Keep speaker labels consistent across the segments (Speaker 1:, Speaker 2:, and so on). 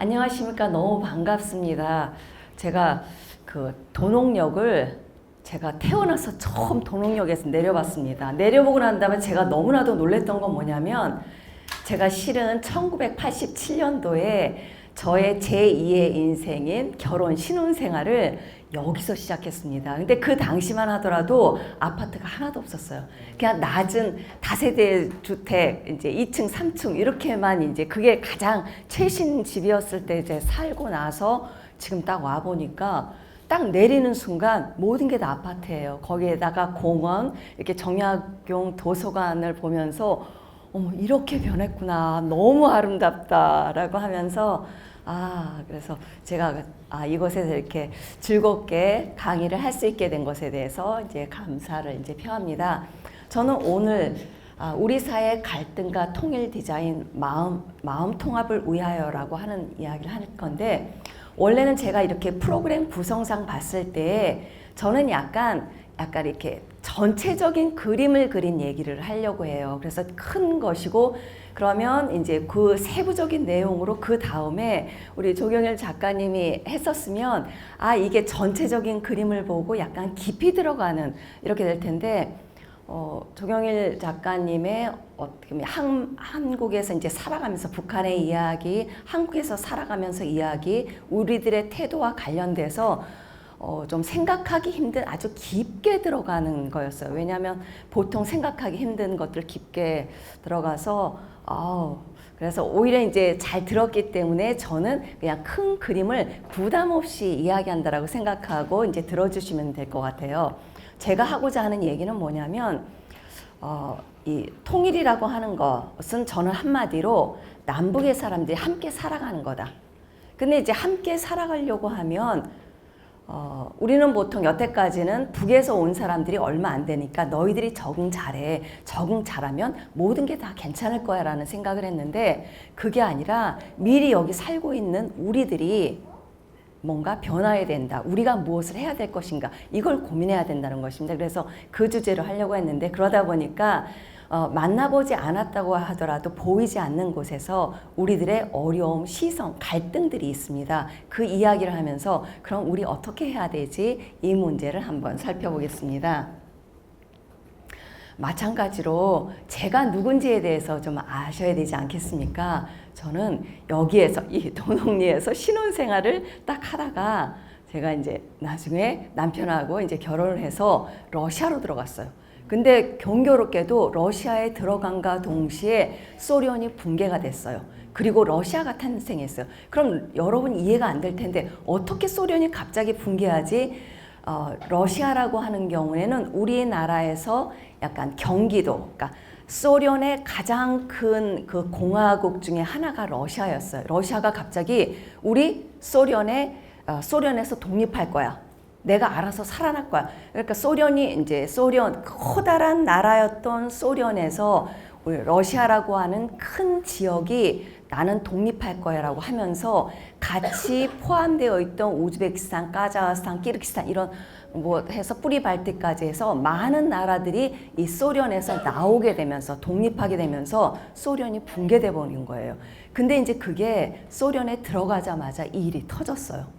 Speaker 1: 안녕하십니까. 너무 반갑습니다. 제가 그 도농역을 제가 태어나서 처음 도농역에서 내려봤습니다. 내려보고 난 다음에 제가 너무나도 놀랬던 건 뭐냐면 제가 실은 1987년도에 저의 제2의 인생인 결혼 신혼생활을 여기서 시작했습니다. 근데 그 당시만 하더라도 아파트가 하나도 없었어요. 그냥 낮은 다세대 주택, 이제 2층, 3층 이렇게만 이제 그게 가장 최신 집이었을 때 이제 살고 나서 지금 딱 와 보니까 딱 내리는 순간 모든 게 다 아파트예요. 거기에다가 공원, 이렇게 정약용 도서관을 보면서 어머 이렇게 변했구나. 너무 아름답다라고 하면서 그래서 제가 이곳에서 이렇게 즐겁게 강의를 할 수 있게 된 것에 대해서 이제 감사를 이제 표합니다. 저는 오늘 우리 사회 갈등과 통일 디자인 마음 통합을 위하여라고 하는 이야기를 할 건데 원래는 제가 이렇게 프로그램 구성상 봤을 때 저는 약간 이렇게 전체적인 그림을 그린 얘기를 하려고 해요. 그래서 큰 것이고 그러면 이제 그 세부적인 내용으로 그 다음에 우리 조경일 작가님이 했었으면 이게 전체적인 그림을 보고 약간 깊이 들어가는 이렇게 될 텐데 조경일 작가님의 어떻게 보면 한국에서 이제 살아가면서 북한의 이야기, 한국에서 살아가면서 이야기, 우리들의 태도와 관련돼서 좀 생각하기 힘든 아주 깊게 들어가는 거였어요. 왜냐하면 보통 생각하기 힘든 것들 깊게 들어가서 그래서 오히려 이제 잘 들었기 때문에 저는 그냥 큰 그림을 부담 없이 이야기한다라고 생각하고 이제 들어주시면 될 것 같아요. 제가 하고자 하는 얘기는 뭐냐면 이 통일이라고 하는 것은 저는 한마디로 남북의 사람들이 함께 살아가는 거다. 근데 이제 함께 살아가려고 하면 우리는 보통 여태까지는 북에서 온 사람들이 얼마 안 되니까 너희들이 적응 잘해. 적응 잘하면 모든 게 다 괜찮을 거야 라는 생각을 했는데 그게 아니라 미리 여기 살고 있는 우리들이 뭔가 변화해야 된다. 우리가 무엇을 해야 될 것인가. 이걸 고민해야 된다는 것입니다. 그래서 그 주제로 하려고 했는데 그러다 보니까 만나보지 않았다고 하더라도 보이지 않는 곳에서 우리들의 어려움, 시선, 갈등들이 있습니다. 그 이야기를 하면서 그럼 우리 어떻게 해야 되지? 이 문제를 한번 살펴보겠습니다. 마찬가지로 제가 누군지에 대해서 좀 아셔야 되지 않겠습니까? 저는 여기에서 이 도농리에서 신혼생활을 딱 하다가 제가 이제 나중에 남편하고 이제 결혼을 해서 러시아로 들어갔어요. 근데 경교롭게도 러시아에 들어간과 동시에 소련이 붕괴가 됐어요. 그리고 러시아가 탄생했어요. 그럼 여러분 이해가 안 될 텐데 어떻게 소련이 갑자기 붕괴하지? 러시아라고 하는 경우에는 우리나라에서 약간 경기도, 그러니까 소련의 가장 큰 그 공화국 중에 하나가 러시아였어요. 러시아가 갑자기 우리 소련에서 독립할 거야. 내가 알아서 살아날 거야. 그러니까 소련 커다란 나라였던 소련에서 우리 러시아라고 하는 큰 지역이 나는 독립할 거야라고 하면서 같이 포함되어 있던 우즈베키스탄, 카자흐스탄, 키르기스탄 이런 뭐 해서 뿌리발트까지 해서 많은 나라들이 이 소련에서 나오게 되면서 독립하게 되면서 소련이 붕괴돼 버린 거예요. 근데 이제 그게 소련에 들어가자마자 이 일이 터졌어요.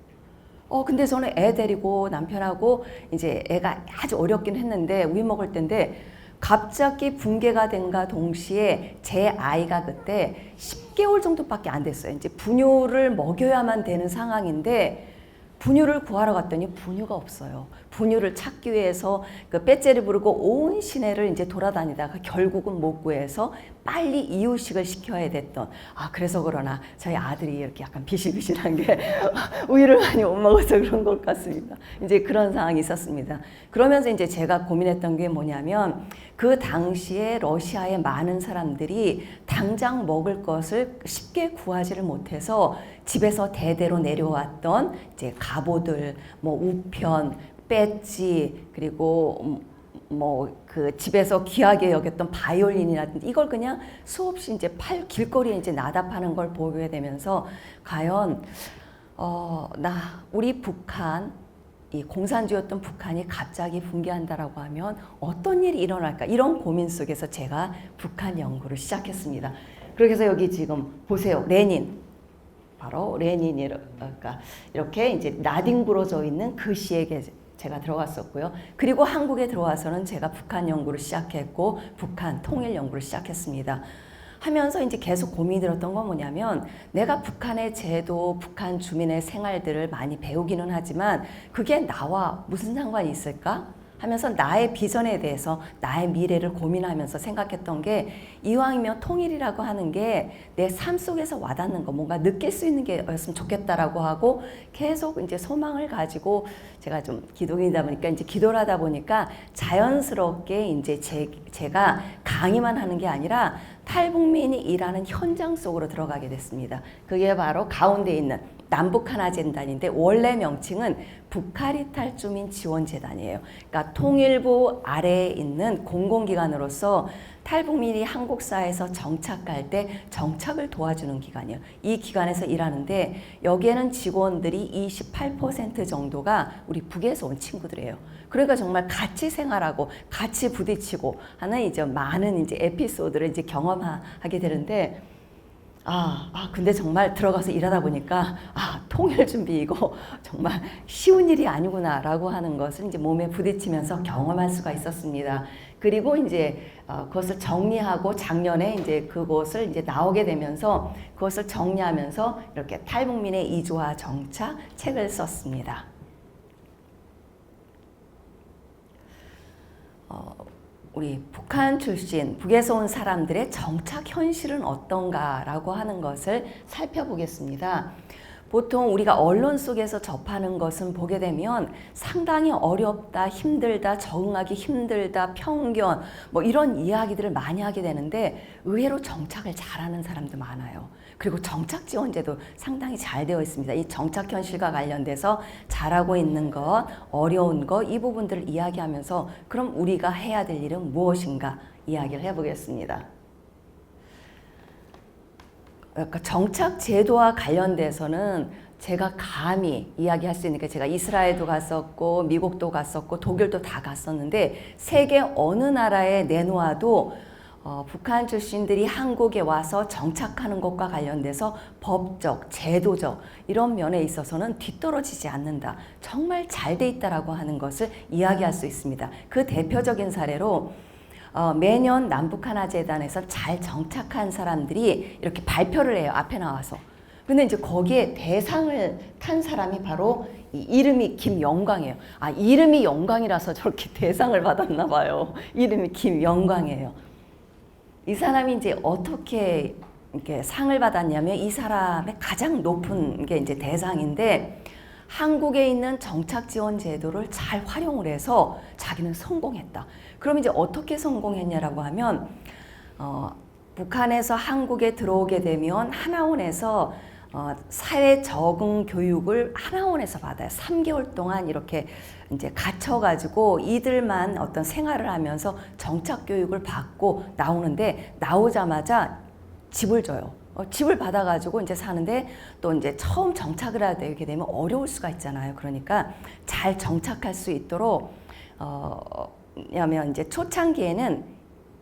Speaker 1: 근데 저는 애 데리고 남편하고 이제 애가 아주 어렵긴 했는데 우유 먹을 때인데 갑자기 붕괴가 된가 동시에 제 아이가 그때 10개월 정도밖에 안 됐어요. 이제 분유를 먹여야만 되는 상황인데 분유를 구하러 갔더니 분유가 없어요. 분유를 찾기 위해서 그 배째를 부르고 온 시내를 이제 돌아다니다가 결국은 못 구해서 빨리 이유식을 시켜야 됐던 그래서 그러나 저희 아들이 이렇게 약간 비실비실한 게 우유를 많이 못 먹어서 그런 것 같습니다. 이제 그런 상황이 있었습니다. 그러면서 이제 제가 고민했던 게 뭐냐면 그 당시에 러시아의 많은 사람들이 당장 먹을 것을 쉽게 구하지를 못해서 집에서 대대로 내려왔던 이제 갑오들, 뭐 우편, 배지 그리고 뭐 그 집에서 귀하게 여겼던 바이올린이라든지 이걸 그냥 수없이 이제 길거리에 이제 나답하는 걸 보게 되면서 과연 우리 북한 이 공산주의였던 북한이 갑자기 붕괴한다라고 하면 어떤 일이 일어날까 이런 고민 속에서 제가 북한 연구를 시작했습니다. 그래서 여기 지금 보세요. 레닌 바로 레닌이 그러니까 이렇게 이제 나뒹 부러져 있는 그 시에 제가 들어갔었고요. 그리고 한국에 들어와서는 제가 북한 연구를 시작했고 북한 통일 연구를 시작했습니다. 하면서 이제 계속 고민이 들었던 건 뭐냐면 내가 북한의 제도, 북한 주민의 생활들을 많이 배우기는 하지만 그게 나와 무슨 상관이 있을까? 하면서 나의 비전에 대해서 나의 미래를 고민하면서 생각했던 게 이왕이면 통일이라고 하는 게 내 삶 속에서 와닿는 거 뭔가 느낄 수 있는 게였으면 좋겠다라고 하고 계속 이제 소망을 가지고 제가 좀 기독인이다 보니까 이제 기도를 하다 보니까 자연스럽게 이제 제가 강의만 하는 게 아니라 탈북민이 일하는 현장 속으로 들어가게 됐습니다. 그게 바로 가운데 있는 남북하나재단인데 원래 명칭은 북한이탈 주민 지원재단이에요. 그러니까 통일부 아래에 있는 공공기관으로서 탈북민이 한국 사회에서 정착할 때 정착을 도와주는 기관이에요. 이 기관에서 일하는데 여기에는 직원들이 28% 정도가 우리 북에서 온 친구들이에요. 그러니까 정말 같이 생활하고 같이 부딪히고 하는 이제 많은 이제 에피소드를 이제 경험하게 되는데 근데 정말 들어가서 일하다 보니까 통일 준비 이거 정말 쉬운 일이 아니구나라고 하는 것을 이제 몸에 부딪히면서 경험할 수가 있었습니다. 그리고 이제 그것을 정리하고 작년에 이제 그것을 이제 나오게 되면서 그것을 정리하면서 이렇게 탈북민의 이주와 정착 책을 썼습니다. 우리 북한 출신, 북에서 온 사람들의 정착 현실은 어떤가라고 하는 것을 살펴보겠습니다. 보통 우리가 언론 속에서 접하는 것은 보게 되면 상당히 어렵다, 힘들다, 적응하기 힘들다, 편견 뭐 이런 이야기들을 많이 하게 되는데 의외로 정착을 잘하는 사람도 많아요. 그리고 정착 지원제도 상당히 잘 되어 있습니다. 이 정착 현실과 관련돼서 잘하고 있는 것, 어려운 것 이 부분들을 이야기하면서 그럼 우리가 해야 될 일은 무엇인가 이야기를 해보겠습니다. 그러니까 정착 제도와 관련돼서는 제가 감히 이야기할 수 있는 게 제가 이스라엘도 갔었고 미국도 갔었고 독일도 다 갔었는데 세계 어느 나라에 내놓아도 북한 출신들이 한국에 와서 정착하는 것과 관련돼서 법적, 제도적 이런 면에 있어서는 뒤떨어지지 않는다. 정말 잘 돼 있다라고 하는 것을 이야기할 수 있습니다. 그 대표적인 사례로 매년 남북하나재단에서 잘 정착한 사람들이 이렇게 발표를 해요. 앞에 나와서. 근데 이제 거기에 대상을 탄 사람이 바로 이름이 김영광이에요. 이름이 영광이라서 저렇게 대상을 받았나 봐요. 이름이 김영광이에요. 이 사람이 이제 어떻게 이렇게 상을 받았냐면 이 사람의 가장 높은 게 이제 대상인데 한국에 있는 정착 지원 제도를 잘 활용을 해서 자기는 성공했다. 그럼 이제 어떻게 성공했냐라고 하면 북한에서 한국에 들어오게 되면 하나원에서 사회 적응 교육을 하나원에서 받아요. 3개월 동안 이렇게 이제 갇혀가지고 이들만 어떤 생활을 하면서 정착 교육을 받고 나오는데 나오자마자 집을 줘요. 집을 받아가지고 이제 사는데 또 이제 처음 정착을 하게 되면 어려울 수가 있잖아요. 그러니까 잘 정착할 수 있도록 왜냐면 이제 초창기에는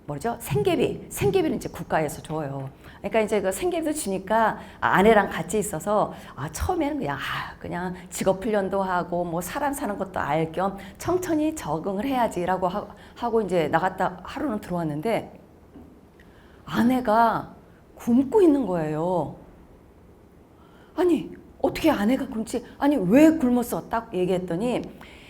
Speaker 1: 뭐죠? 생계비를 이제 국가에서 줘요. 그러니까 이제 그 생계비도 주니까 아내랑 같이 있어서 처음에는 그냥 직업 훈련도 하고 뭐 사람 사는 것도 알 겸 천천히 적응을 해야지라고 하고 이제 나갔다 하루는 들어왔는데 아내가 굶고 있는 거예요. 아니 어떻게 아내가 굶지? 아니 왜 굶었어? 딱 얘기했더니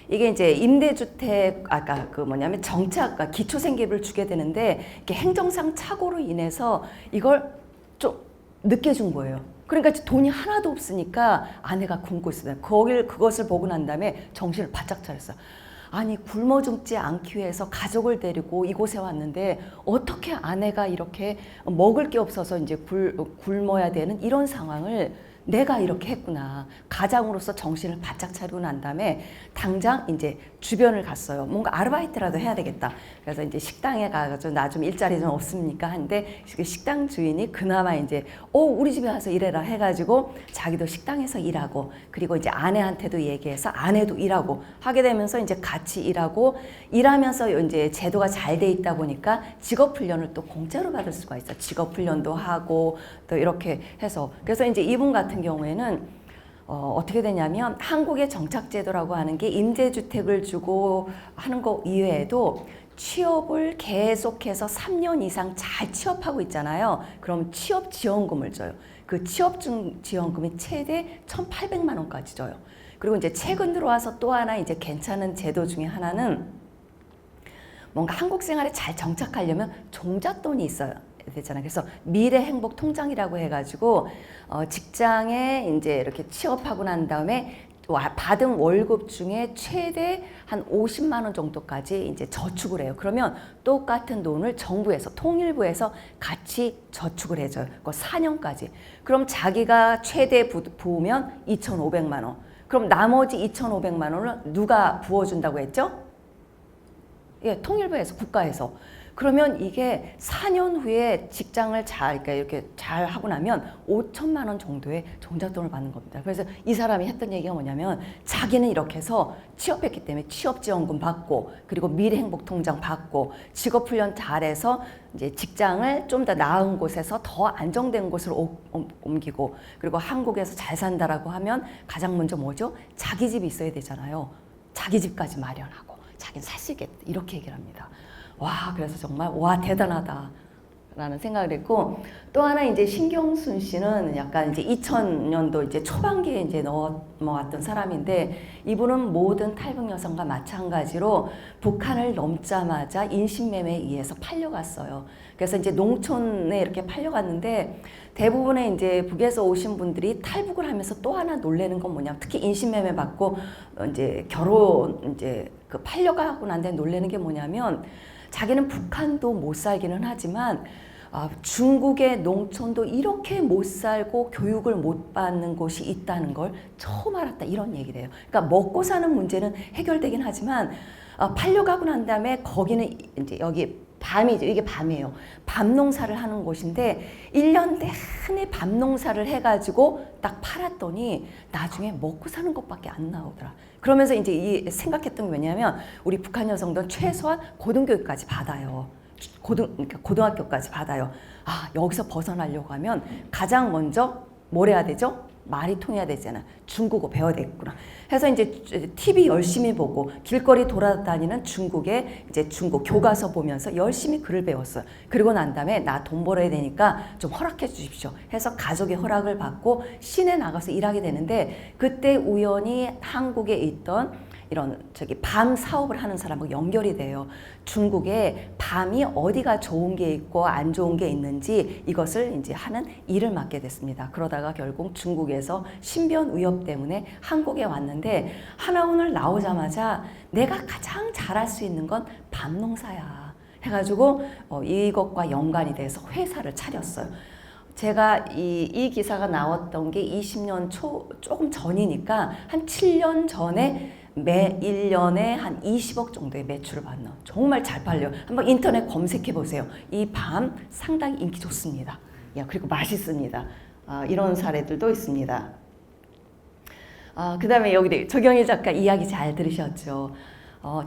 Speaker 1: 이게 이제 임대주택 아까 그 뭐냐면 정착 기초생계비를 주게 되는데 이게 행정상 착오로 인해서 이걸 좀 늦게 준 거예요. 그러니까 돈이 하나도 없으니까 아내가 굶고 있어요. 그것을 보고 난 다음에 정신을 바짝 차렸어요. 아니 굶어 죽지 않기 위해서 가족을 데리고 이곳에 왔는데 어떻게 아내가 이렇게 먹을 게 없어서 이제 굶어야 되는 이런 상황을 내가 이렇게 했구나. 가장으로서 정신을 바짝 차리고 난 다음에 당장 이제 주변을 갔어요. 뭔가 아르바이트라도 해야 되겠다. 그래서 이제 식당에 가서 나 좀 일자리 좀 없습니까? 하는데 식당 주인이 그나마 이제 우리 집에 와서 일해라 해가지고 자기도 식당에서 일하고 그리고 이제 아내한테도 얘기해서 아내도 일하고 하게 되면서 이제 같이 일하고 일하면서 이제 제도가 잘 돼 있다 보니까 직업 훈련을 또 공짜로 받을 수가 있어요. 직업 훈련도 하고 또 이렇게 해서 그래서 이제 이분 같은 같은 경우에는 어떻게 되냐면 한국의 정착제도라고 하는 게 임대주택을 주고 하는 거 이외에도 취업을 계속해서 3년 이상 잘 취업하고 있잖아요. 그럼 취업지원금을 줘요. 그 취업지원금이 최대 1,800만 원까지 줘요. 그리고 이제 최근 들어와서 또 하나 이제 괜찮은 제도 중에 하나는 뭔가 한국 생활에 잘 정착하려면 종잣돈이 있어요. 되잖아요. 그래서 미래 행복 통장이라고 해가지고 직장에 이제 이렇게 취업하고 난 다음에 받은 월급 중에 최대 한 50만 원 정도까지 이제 저축을 해요. 그러면 똑같은 돈을 정부에서 통일부에서 같이 저축을 해줘요. 그 4년까지. 그럼 자기가 최대 부으면 2,500만 원. 그럼 나머지 2,500만 원을 누가 부어준다고 했죠? 예, 통일부에서, 국가에서. 그러면 이게 4년 후에 직장을 그러니까 이렇게 잘 하고 나면 5천만 원 정도의 종잣돈을 받는 겁니다. 그래서 이 사람이 했던 얘기가 뭐냐면 자기는 이렇게 해서 취업했기 때문에 취업지원금 받고 그리고 미래행복통장 받고 직업훈련 잘해서 이제 직장을 좀 더 나은 곳에서 더 안정된 곳으로 옮기고 그리고 한국에서 잘 산다라고 하면 가장 먼저 뭐죠? 자기 집이 있어야 되잖아요. 자기 집까지 마련하고 자기는 살 수 있겠다 이렇게 얘기를 합니다. 와, 그래서 정말 와 대단하다 라는 생각을 했고 또 하나 이제 신경순 씨는 약간 이제 2000년도 이제 초반기에 이제 넘어왔던 사람인데 이분은 모든 탈북 여성과 마찬가지로 북한을 넘자마자 인신매매에 의해서 팔려갔어요. 그래서 이제 농촌에 이렇게 팔려갔는데 대부분의 이제 북에서 오신 분들이 탈북을 하면서 또 하나 놀라는 건 뭐냐면 특히 인신매매 받고 이제 결혼 이제 그 팔려가고 난 다음에 놀라는 게 뭐냐면 자기는 북한도 못 살기는 하지만 중국의 농촌도 이렇게 못 살고 교육을 못 받는 곳이 있다는 걸 처음 알았다 이런 얘기를 해요. 그러니까 먹고 사는 문제는 해결되긴 하지만 팔려가고 난 다음에 거기는 이제 여기 밤이죠. 이게 밤이에요. 밤 농사를 하는 곳인데 1년 내내 밤 농사를 해가지고 딱 팔았더니 나중에 먹고 사는 것밖에 안 나오더라. 그러면서 이제 이 생각했던 게 뭐냐면 우리 북한 여성들은 최소한 고등교육까지 받아요. 그러니까 고등학교까지 받아요. 여기서 벗어나려고 하면 가장 먼저 뭘 해야 되죠? 말이 통해야 되잖아. 중국어 배워야 되겠구나. 해서 이제 TV 열심히 보고 길거리 돌아다니는 중국의 이제 중국 교과서 보면서 열심히 글을 배웠어요. 그리고 난 다음에 나 돈 벌어야 되니까 좀 허락해 주십시오. 해서 가족의 허락을 받고 시내 나가서 일하게 되는데 그때 우연히 한국에 있던 이런 밤 사업을 하는 사람하고 연결이 돼요. 중국에 밤이 어디가 좋은 게 있고 안 좋은 게 있는지 이것을 이제 하는 일을 맡게 됐습니다. 그러다가 결국 중국에서 신변 위협 때문에 한국에 왔는데 하나오늘 나오자마자 내가 가장 잘할 수 있는 건 밤 농사야 해가지고 이것과 연관이 돼서 회사를 차렸어요. 제가 이 기사가 나왔던 게 20년 조금 전이니까 한 7년 전에 매 1년에 한 20억 정도의 매출을 받는 정말 잘 팔려요. 한번 인터넷 검색해 보세요. 이 밤 상당히 인기 좋습니다. 그리고 맛있습니다. 이런 사례들도 있습니다. 그 다음에 여기 조경희 작가 이야기 잘 들으셨죠?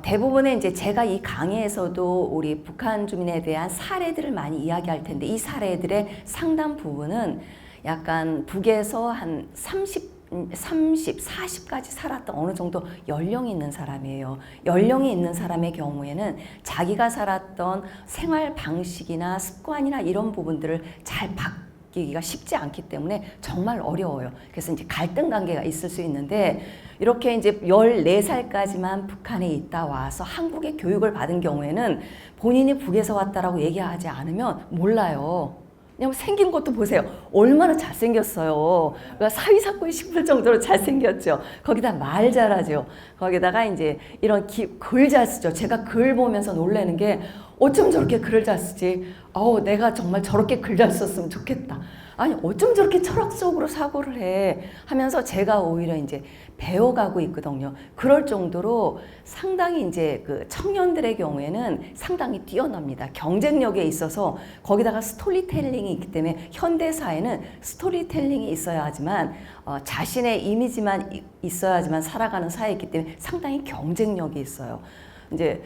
Speaker 1: 대부분의 이제 제가 이 강의에서도 우리 북한 주민에 대한 사례들을 많이 이야기할 텐데 이 사례들의 상당 부분은 약간 북에서 한 30, 40까지 살았던 어느 정도 연령이 있는 사람이에요. 연령이 있는 사람의 경우에는 자기가 살았던 생활 방식이나 습관이나 이런 부분들을 잘 바뀌기가 쉽지 않기 때문에 정말 어려워요. 그래서 이제 갈등 관계가 있을 수 있는데 이렇게 이제 14살까지만 북한에 있다 와서 한국의 교육을 받은 경우에는 본인이 북에서 왔다라고 얘기하지 않으면 몰라요. 그냥 생긴 것도 보세요. 얼마나 잘생겼어요. 그러니까 사위사건이 싶을 정도로 잘생겼죠. 거기다 말 잘하죠. 거기다가 이제 이런 글 잘 쓰죠. 제가 글 보면서 놀라는 게 어쩜 저렇게 글을 잘 쓰지? 내가 정말 저렇게 글 잘 썼으면 좋겠다. 아니 어쩜 저렇게 철학적으로 사고를 해 하면서 제가 오히려 이제 배워가고 있거든요. 그럴 정도로 상당히 이제 그 청년들의 경우에는 상당히 뛰어납니다. 경쟁력에 있어서 거기다가 스토리텔링이 있기 때문에 현대 사회는 스토리텔링이 있어야지만 자신의 이미지만 있어야지만 살아가는 사회이기 때문에 상당히 경쟁력이 있어요. 이제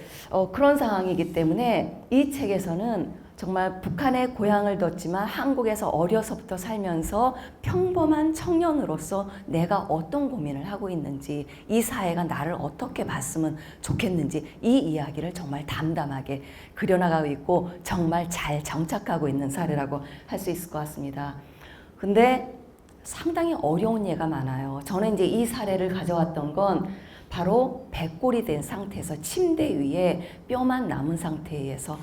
Speaker 1: 그런 상황이기 때문에 이 책에서는 정말 북한에 고향을 뒀지만 한국에서 어려서부터 살면서 평범한 청년으로서 내가 어떤 고민을 하고 있는지, 이 사회가 나를 어떻게 봤으면 좋겠는지, 이 이야기를 정말 담담하게 그려나가고 있고 정말 잘 정착하고 있는 사례라고 할 수 있을 것 같습니다. 근데 상당히 어려운 예가 많아요. 저는 이제 이 사례를 가져왔던 건 바로 백골이 된 상태에서 침대 위에 뼈만 남은 상태에서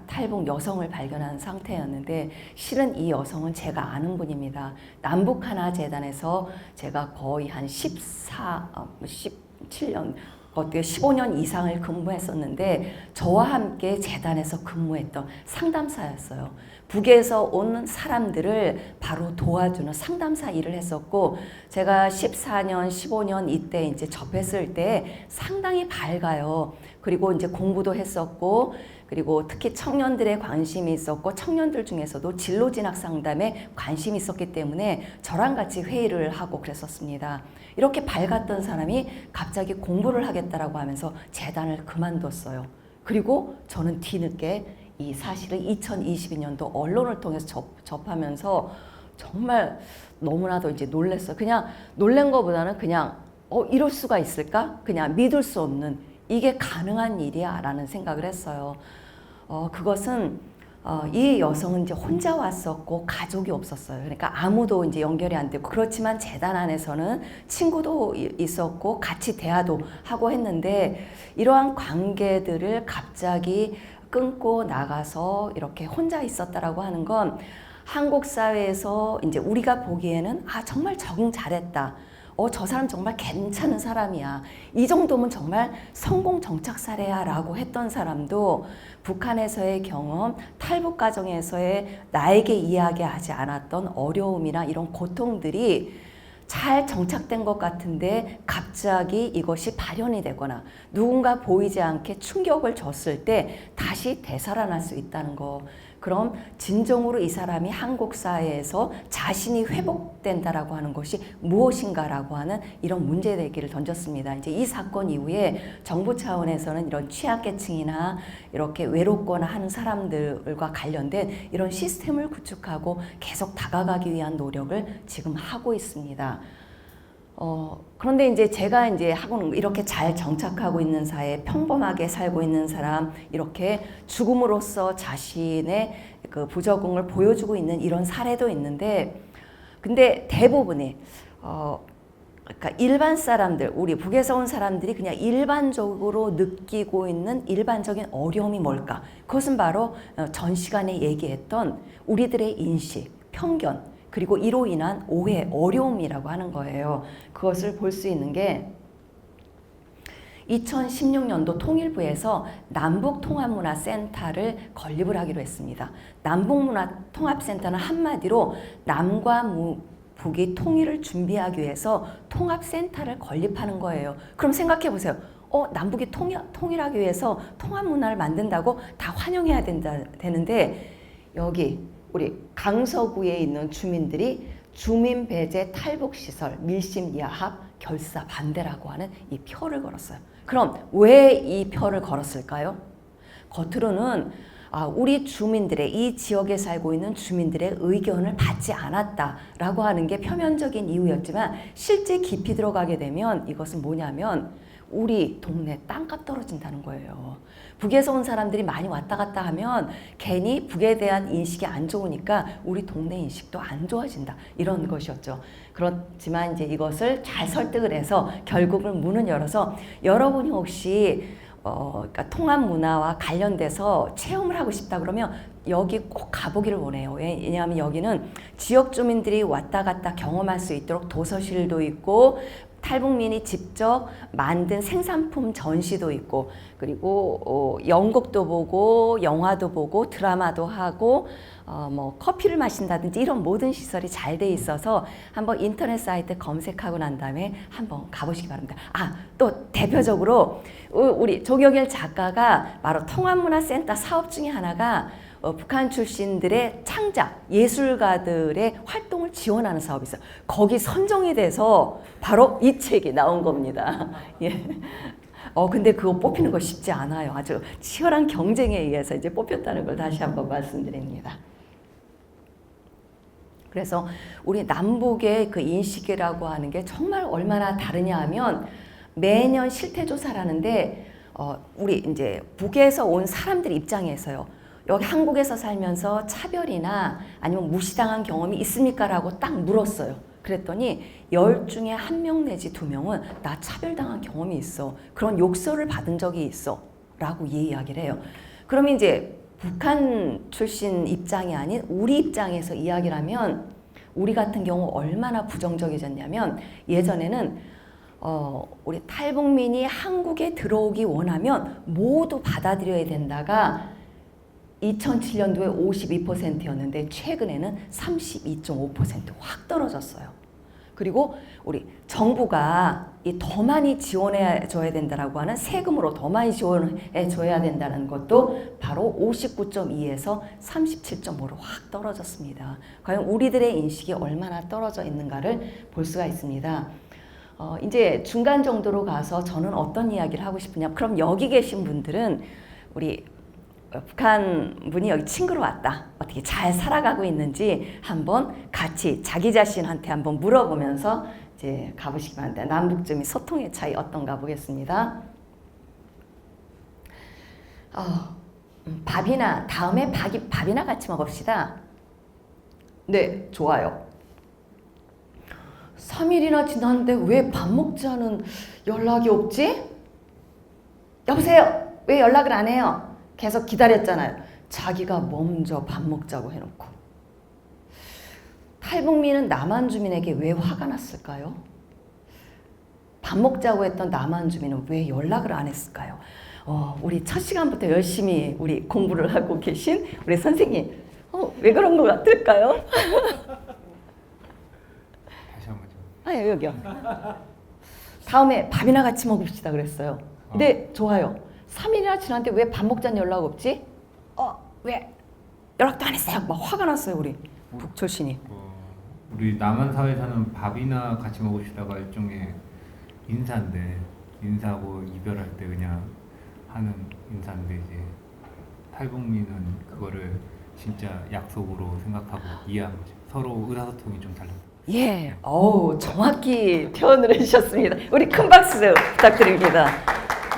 Speaker 1: 탈북 여성을 발견한 상태였는데, 실은 이 여성은 제가 아는 분입니다. 남북하나재단에서 제가 거의 한 17년, 어떻게 15년 이상을 근무했었는데, 저와 함께 재단에서 근무했던 상담사였어요. 북에서 온 사람들을 바로 도와주는 상담사 일을 했었고, 제가 14년, 15년 이때 이제 접했을 때 상당히 밝아요. 그리고 이제 공부도 했었고, 그리고 특히 청년들의 관심이 있었고, 청년들 중에서도 진로 진학 상담에 관심이 있었기 때문에 저랑 같이 회의를 하고 그랬었습니다. 이렇게 밝았던 사람이 갑자기 공부를 하겠다라고 하면서 재단을 그만뒀어요. 그리고 저는 뒤늦게 이 사실을 2022년도 언론을 통해서 접하면서 정말 너무나도 이제 놀랐어요. 그냥 놀란 것보다는 그냥 이럴 수가 있을까? 그냥 믿을 수 없는, 이게 가능한 일이야 라는 생각을 했어요. 그것은 이 여성은 이제 혼자 왔었고 가족이 없었어요. 그러니까 아무도 이제 연결이 안 되고, 그렇지만 재단 안에서는 친구도 있었고 같이 대화도 하고 했는데, 이러한 관계들을 갑자기 끊고 나가서 이렇게 혼자 있었다라고 하는 건 한국 사회에서 이제 우리가 보기에는 정말 적응 잘했다. 저 사람 정말 괜찮은 사람이야. 이 정도면 정말 성공 정착 사례야 라고 했던 사람도 북한에서의 경험, 탈북 과정에서의 나에게 이야기하지 않았던 어려움이나 이런 고통들이 잘 정착된 것 같은데 갑자기 이것이 발현이 되거나 누군가 보이지 않게 충격을 줬을 때 다시 되살아날 수 있다는 거. 그럼 진정으로 이 사람이 한국 사회에서 자신이 회복된다라고 하는 것이 무엇인가라고 하는 이런 문제 제기를 던졌습니다. 이제 이 사건 이후에 정부 차원에서는 이런 취약계층이나 이렇게 외롭거나 하는 사람들과 관련된 이런 시스템을 구축하고 계속 다가가기 위한 노력을 지금 하고 있습니다. 그런데 이제 제가 이제 하고는 이렇게 잘 정착하고 있는 사회, 평범하게 살고 있는 사람, 이렇게 죽음으로써 자신의 그 부적응을 보여주고 있는 이런 사례도 있는데, 근데 대부분이 그러니까 일반 사람들, 우리 북에서 온 사람들이 그냥 일반적으로 느끼고 있는 일반적인 어려움이 뭘까? 그것은 바로 전 시간에 얘기했던 우리들의 인식, 편견, 그리고 이로 인한 오해, 어려움이라고 하는 거예요. 그것을 볼 수 있는 게 2016년도 통일부에서 남북통합문화센터를 건립을 하기로 했습니다. 남북문화통합센터는 한마디로 남과 북이 통일을 준비하기 위해서 통합센터를 건립하는 거예요. 그럼 생각해 보세요. 남북이 통일하기 위해서 통합문화를 만든다고 다 환영해야 되는데, 여기 우리 강서구에 있는 주민들이 주민배제 탈북시설 밀심야합 결사 반대라고 하는 이 표를 걸었어요. 그럼 왜 이 표를 걸었을까요? 겉으로는 우리 주민들의, 이 지역에 살고 있는 주민들의 의견을 받지 않았다라고 하는 게 표면적인 이유였지만, 실제 깊이 들어가게 되면 이것은 뭐냐면 우리 동네 땅값 떨어진다는 거예요. 북에서 온 사람들이 많이 왔다 갔다 하면 괜히 북에 대한 인식이 안 좋으니까 우리 동네 인식도 안 좋아진다, 이런 것이었죠. 그렇지만 이제 이것을 잘 설득을 해서 결국은 문을 열어서, 여러분이 혹시 그러니까 통합 문화와 관련돼서 체험을 하고 싶다 그러면 여기 꼭 가보기를 원해요. 왜냐하면 여기는 지역 주민들이 왔다 갔다 경험할 수 있도록 도서실도 있고, 탈북민이 직접 만든 생산품 전시도 있고, 그리고 연극도 보고 영화도 보고 드라마도 하고 뭐 커피를 마신다든지 이런 모든 시설이 잘 돼 있어서 한번 인터넷 사이트 검색하고 난 다음에 한번 가보시기 바랍니다. 또 대표적으로 우리 조경일 작가가 바로 통합문화센터 사업 중에 하나가 북한 출신들의 창작, 예술가들의 활동을 지원하는 사업이 있어요. 거기 선정이 돼서 바로 이 책이 나온 겁니다. 예. 근데 그거 뽑히는 거 쉽지 않아요. 아주 치열한 경쟁에 의해서 이제 뽑혔다는 걸 다시 한번 말씀드립니다. 그래서 우리 남북의 그 인식이라고 하는 게 정말 얼마나 다르냐 하면 매년 실태조사라는데 우리 이제 북에서 온 사람들 입장에서요. 여기 한국에서 살면서 차별이나 아니면 무시당한 경험이 있습니까? 라고 딱 물었어요. 그랬더니 10 중에 1명 내지 2명은 나 차별당한 경험이 있어. 그런 욕설을 받은 적이 있어. 라고 이야기를 해요. 그러면 이제 북한 출신 입장이 아닌 우리 입장에서 이야기를 하면 우리 같은 경우 얼마나 부정적이졌냐면 예전에는 우리 탈북민이 한국에 들어오기 원하면 모두 받아들여야 된다가 2007년도에 52%였는데 최근에는 32.5% 확 떨어졌어요. 그리고 우리 정부가 더 많이 지원해 줘야 된다라고 하는 세금으로 더 많이 지원해 줘야 된다는 것도 바로 59.2에서 37.5로 확 떨어졌습니다. 과연 우리들의 인식이 얼마나 떨어져 있는가를 볼 수가 있습니다. 이제 중간 정도로 가서 저는 어떤 이야기를 하고 싶으냐. 그럼 여기 계신 분들은 우리 북한 분이 여기 친구로 왔다. 어떻게 잘 살아가고 있는지 한번 같이 자기 자신한테 한번 물어보면서 이제 가보시기 바랍니다. 남북쯤이 소통의 차이 어떤가 보겠습니다. 밥이나 다음에 밥이나 같이 먹읍시다. 네, 좋아요. 3일이나 지났는데 왜 밥 먹자는 연락이 없지? 여보세요? 왜 연락을 안 해요? 계속 기다렸잖아요. 자기가 먼저 밥 먹자고 해놓고. 탈북민은 남한 주민에게 왜 화가 났을까요? 밥 먹자고 했던 남한 주민은 왜 연락을 안 했을까요? 우리 첫 시간부터 열심히 우리 공부를 하고 계신 우리 선생님, 왜 그런 것 같을까요?
Speaker 2: 다시 한번
Speaker 1: 여기요. 다음에 밥이나 같이 먹읍시다 그랬어요. 네, 좋아요. 3일이나 지났는데 왜 밥 먹자는 연락 없지? 왜? 연락도 안 했어요. 막 화가 났어요, 우리 북출신이.
Speaker 2: 우리 남한 사회에서는 밥이나 같이 먹읍시다가 일종의 인사인데 인사하고 이별할 때 그냥 하는 인사인데 이제 탈북민은 그거를 진짜 약속으로 생각하고 이해하는 거죠. 서로 의사소통이 좀 달라요.
Speaker 1: 예, 정확히 표현을 해주셨습니다. 우리 큰 박수 부탁드립니다.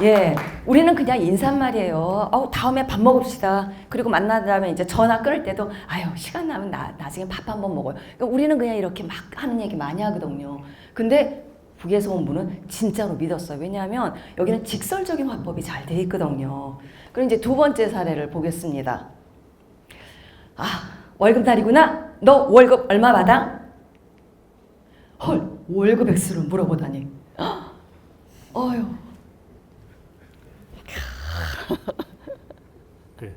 Speaker 1: 예, 우리는 그냥 인사말이에요. 다음에 밥 먹읍시다. 그리고 만나다면 이제 전화 끊을 때도 시간 나면 나중에 밥 한번 먹어요. 그러니까 우리는 그냥 이렇게 막 하는 얘기 많이 하거든요. 근데 북에서 온 분은 진짜로 믿었어요. 왜냐하면 여기는 직설적인 화법이 잘 돼 있거든요. 그럼 이제 두 번째 사례를 보겠습니다. 월급날이구나. 너 월급 얼마 받아? 헐, 월급 액수를 물어보다니. 어휴.
Speaker 3: 네.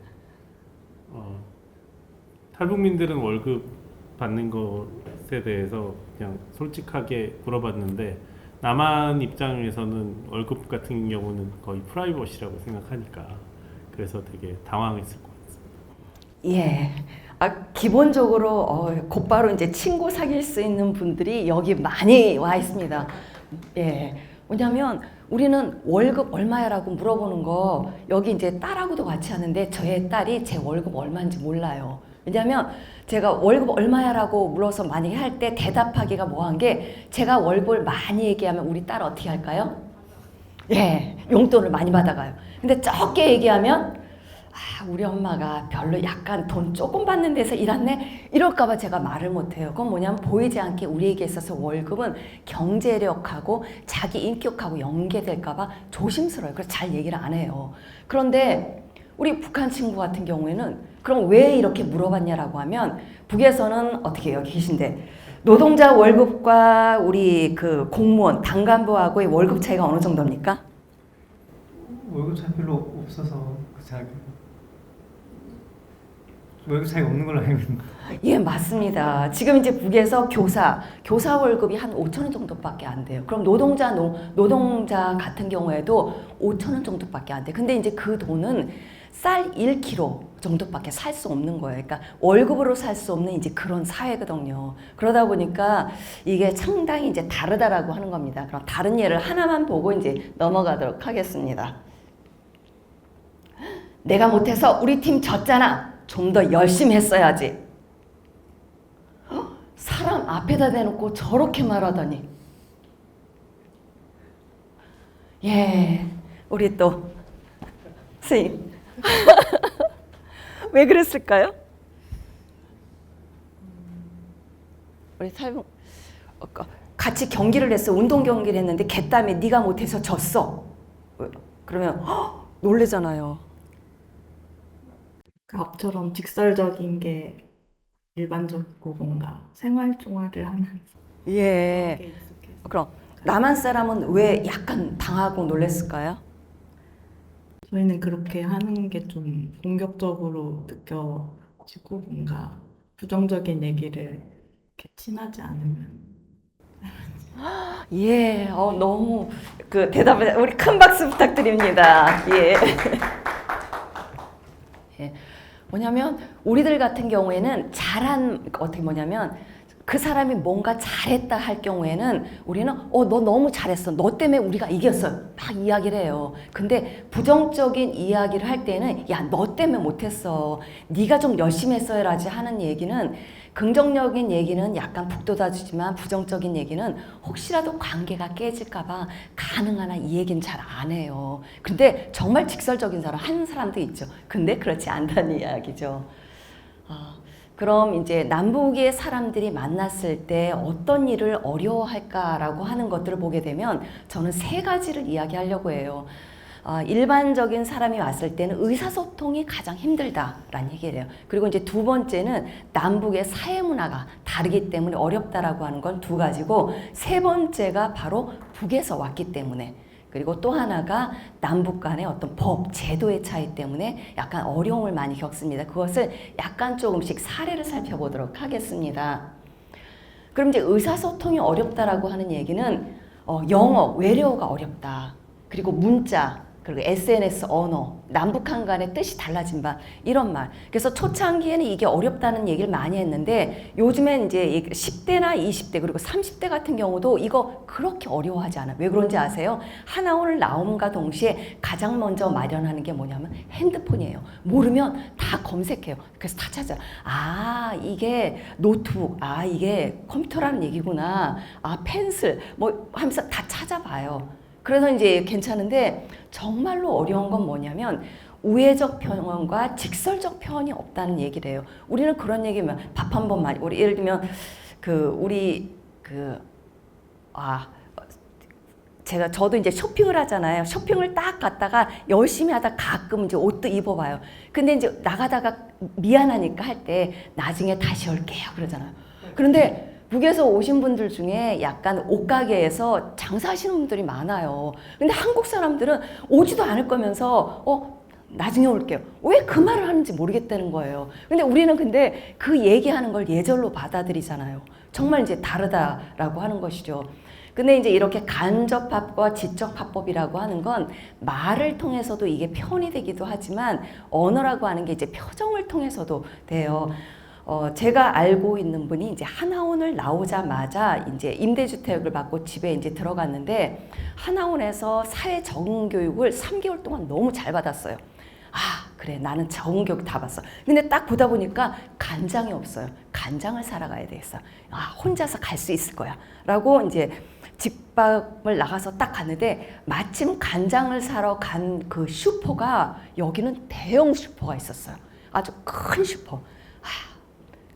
Speaker 3: 탈북민들은 월급 받는 것에 대해서 그냥 솔직하게 물어봤는데 남한 입장에서는 월급 같은 경우는 거의 프라이버시라고 생각하니까 그래서 되게 당황했을 것 같습니다.
Speaker 1: 예. 기본적으로 곧바로 이제 친구 사귈 수 있는 분들이 여기 많이 와 있습니다. 예. 왜냐하면 우리는 월급 얼마야라고 물어보는 거 여기 이제 딸하고도 같이 하는데 저의 딸이 제 월급 얼마인지 몰라요. 왜냐하면 제가 월급 얼마야라고 물어서 만약에 할 때 대답하기가 뭐한 게 제가 월급을 많이 얘기하면 우리 딸 어떻게 할까요? 예, 용돈을 많이 받아가요. 근데 적게 얘기하면 우리 엄마가 별로 약간 돈 조금 받는 데서 일하네? 이럴까봐 제가 말을 못해요. 그건 뭐냐면 보이지 않게 우리에게 있어서 월급은 경제력하고 자기 인격하고 연계될까봐 조심스러워요. 그래서 잘 얘기를 안 해요. 그런데 우리 북한 친구 같은 경우에는 그럼 왜 이렇게 물어봤냐라고 하면 북에서는 어떻게 여기 계신데 노동자 월급과 우리 그 공무원, 당간부하고의 월급 차이가 어느 정도입니까?
Speaker 4: 월급 차이 별로 없어서 잘 월급 차이 없는 걸로 알고 있는데.
Speaker 1: 예, 맞습니다. 지금 이제 북에서 교사 월급이 한 5,000원 정도밖에 안 돼요. 그럼 노동자 같은 경우에도 5,000원 정도밖에 안 돼. 근데 이제 그 돈은 쌀 1kg 정도밖에 살 수 없는 거예요. 그러니까 월급으로 살 수 없는 이제 그런 사회거든요. 그러다 보니까 이게 상당히 이제 다르다라고 하는 겁니다. 그럼 다른 예를 하나만 보고 이제 넘어가도록 하겠습니다. 내가 못해서 우리 팀 졌잖아. 좀 더 열심히 했어야지. 사람 앞에다 대놓고 저렇게 말하다니. 예, 우리 또 선생님 왜 그랬을까요? 우리 탈북 같이 경기를 했어. 운동 경기를 했는데 개땀에 네가 못해서 졌어. 그러면 놀래잖아요.
Speaker 5: 앞처럼 직설적인 게 일반적이고 뭔가 생활 종합을 하면서
Speaker 1: 예.
Speaker 5: 그게 익숙해서
Speaker 1: 그럼 남한 사람은 왜 약간 당하고 놀랬을까요?
Speaker 5: 저희는 그렇게 하는 게 좀 공격적으로 느껴지고 뭔가 부정적인 얘기를 이렇게 친하지 않으면
Speaker 1: 예, 너무 그 대답을 우리 큰 박수 부탁드립니다. 예. 예. 뭐냐면 우리들 같은 경우에는 잘한 어떻게 뭐냐면 그 사람이 뭔가 잘했다 할 경우에는 우리는 너 너무 잘했어. 너 때문에 우리가 이겼어. 막 이야기를 해요. 근데 부정적인 이야기를 할 때는 야, 너 때문에 못했어. 네가 좀 열심히 했어야지 하는 얘기는 긍정적인 얘기는 약간 북돋아주지만 부정적인 얘기는 혹시라도 관계가 깨질까 봐 가능한 한 이 얘기는 잘 안 해요. 근데 정말 직설적인 사람 하는 사람도 있죠. 근데 그렇지 않다는 이야기죠. 그럼 이제 남북의 사람들이 만났을 때 어떤 일을 어려워할까라고 하는 것들을 보게 되면 저는 세 가지를 이야기하려고 해요. 일반적인 사람이 왔을 때는 의사소통이 가장 힘들다라는 얘기를 해요. 그리고 이제 두 번째는 남북의 사회 문화가 다르기 때문에 어렵다라고 하는 건 두 가지고 세 번째가 바로 북에서 왔기 때문에 그리고 또 하나가 남북 간의 어떤 법, 제도의 차이 때문에 약간 어려움을 많이 겪습니다. 그것을 약간 조금씩 사례를 살펴보도록 하겠습니다. 그럼 이제 의사소통이 어렵다라고 하는 얘기는 영어, 외래어가 어렵다. 그리고 문자, 그리고 SNS 언어, 남북한 간의 뜻이 달라진 바 이런 말. 그래서 초창기에는 이게 어렵다는 얘기를 많이 했는데 요즘엔 이제 10대나 20대 그리고 30대 같은 경우도 이거 그렇게 어려워하지 않아요. 왜 그런지 아세요? 하나오늘 나옴과 동시에 가장 먼저 마련하는 게 뭐냐면 핸드폰이에요. 모르면 다 검색해요. 그래서 다 찾아. 이게 노트북, 이게 컴퓨터라는 얘기구나. 펜슬, 뭐 하면서 다 찾아봐요. 그래서 이제 괜찮은데 정말로 어려운 건 뭐냐면 우회적 표현과 직설적 표현이 없다는 얘기를 해요. 우리는 그런 얘기면 밥 한 번만 우리 예를 들면 저도 이제 쇼핑을 하잖아요. 쇼핑을 딱 갔다가 열심히 하다 가끔 이제 옷도 입어봐요. 근데 이제 나가다가 미안하니까 할 때 나중에 다시 올게요 그러잖아요. 그런데 북에서 오신 분들 중에 약간 옷가게에서 장사하시는 분들이 많아요. 근데 한국 사람들은 오지도 않을 거면서 나중에 올게요. 왜 그 말을 하는지 모르겠다는 거예요. 근데 우리는 근데 그 얘기하는 걸 예절로 받아들이잖아요. 정말 이제 다르다라고 하는 것이죠. 근데 이제 이렇게 간접합과 지적합법이라고 하는 건 말을 통해서도 이게 표현이 되기도 하지만 언어라고 하는 게 이제 표정을 통해서도 돼요. 제가 알고 있는 분이 이제 하나원을 나오자마자 이제 임대주택을 받고 집에 이제 들어갔는데 하나원에서 사회 적응 교육을 3개월 동안 너무 잘 받았어요. 그래 나는 적응 교육 다 봤어. 근데 딱 보다 보니까 간장이 없어요. 간장을 사러 가야 되겠어. 혼자서 갈 수 있을 거야. 라고 이제 집밥을 나가서 딱 갔는데 마침 간장을 사러 간 그 슈퍼가 여기는 대형 슈퍼가 있었어요. 아주 큰 슈퍼.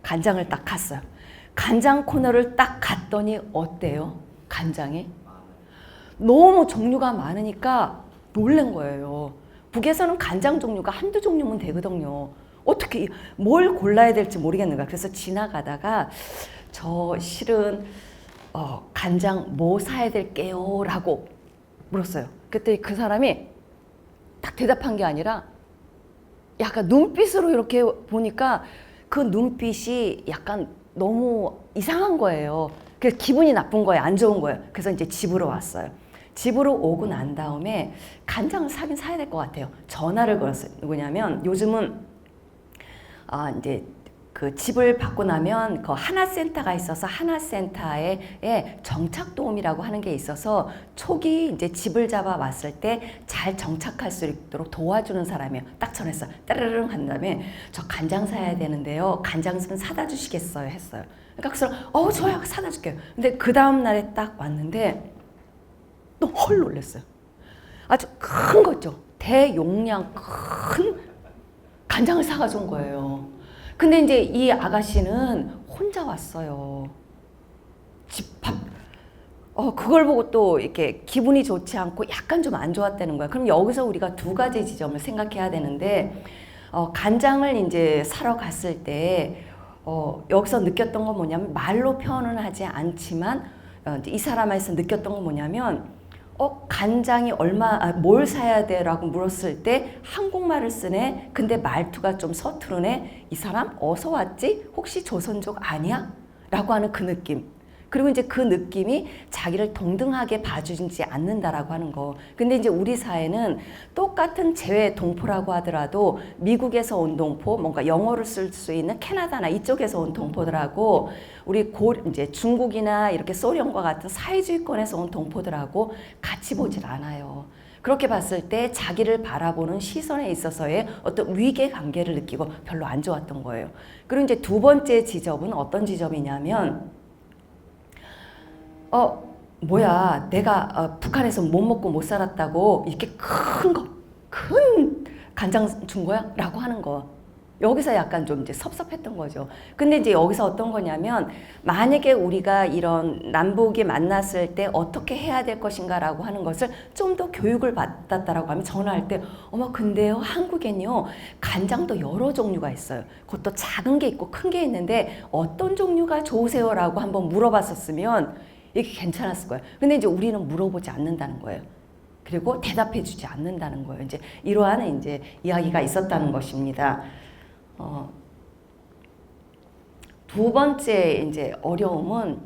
Speaker 1: 간장을 딱 갔어요. 간장 코너를 딱 갔더니 어때요? 간장이? 너무 종류가 많으니까 놀란 거예요. 북에서는 간장 종류가 한두 종류면 되거든요. 어떻게 뭘 골라야 될지 모르겠는 거야. 그래서 지나가다가 저 실은 간장 뭐 사야 될게요? 라고 물었어요. 그랬더니 그 사람이 딱 대답한 게 아니라 약간 눈빛으로 이렇게 보니까 그 눈빛이 약간 너무 이상한 거예요. 그래서 기분이 나쁜 거예요. 안 좋은 거예요. 그래서 이제 집으로 왔어요. 집으로 오고 난 다음에 간장을 사긴 사야 될 것 같아요. 전화를 걸었어요. 누구냐면 요즘은 이제 그 집을 받고 나면 그 하나센터가 있어서 하나센터에 정착 도움이라고 하는 게 있어서 초기 이제 집을 잡아 왔을 때 잘 정착할 수 있도록 도와주는 사람이에요. 딱 전화했어. 따르릉 한 다음에 저 간장 사야 되는데요. 간장 좀 사다 주시겠어요? 했어요. 그러니까 그 사람 좋아요. 사다 줄게요. 근데 그 다음 날에 딱 왔는데 또 헐 놀랐어요. 아주 큰 거죠. 대용량 큰 간장을 사가지고 온 거예요. 근데 이제 이 아가씨는 혼자 왔어요. 그걸 보고 또 이렇게 기분이 좋지 않고 약간 좀 안 좋았다는 거야. 그럼 여기서 우리가 두 가지 지점을 생각해야 되는데, 간장을 이제 사러 갔을 때, 여기서 느꼈던 건 뭐냐면, 말로 표현은 하지 않지만, 이 사람에서 느꼈던 건 뭐냐면, 간장이 뭘 사야 돼? 라고 물었을 때 한국말을 쓰네? 근데 말투가 좀 서투르네? 이 사람 어서 왔지? 혹시 조선족 아니야? 라고 하는 그 느낌. 그리고 이제 그 느낌이 자기를 동등하게 봐주지 않는다라고 하는 거. 근데 이제 우리 사회는 똑같은 재외 동포라고 하더라도 미국에서 온 동포, 뭔가 영어를 쓸 수 있는 캐나다나 이쪽에서 온 동포들하고 우리 이제 중국이나 이렇게 소련과 같은 사회주의권에서 온 동포들하고 같이 보질 않아요. 그렇게 봤을 때 자기를 바라보는 시선에 있어서의 어떤 위계 관계를 느끼고 별로 안 좋았던 거예요. 그리고 이제 두 번째 지점은 어떤 지점이냐면 뭐야, 내가 북한에서 못 먹고 못 살았다고 이렇게 큰 간장 준 거야? 라고 하는 거. 여기서 약간 좀 이제 섭섭했던 거죠. 근데 이제 여기서 어떤 거냐면, 만약에 우리가 이런 남북이 만났을 때 어떻게 해야 될 것인가 라고 하는 것을 좀 더 교육을 받았다라고 하면 전화할 때, 근데요, 한국엔요, 간장도 여러 종류가 있어요. 그것도 작은 게 있고 큰 게 있는데, 어떤 종류가 좋으세요? 라고 한번 물어봤었으면, 이게 괜찮았을 거예요. 근데 이제 우리는 물어보지 않는다는 거예요. 그리고 대답해 주지 않는다는 거예요. 이제 이러한 이제 이야기가 있었다는 것입니다. 두 번째 이제 어려움은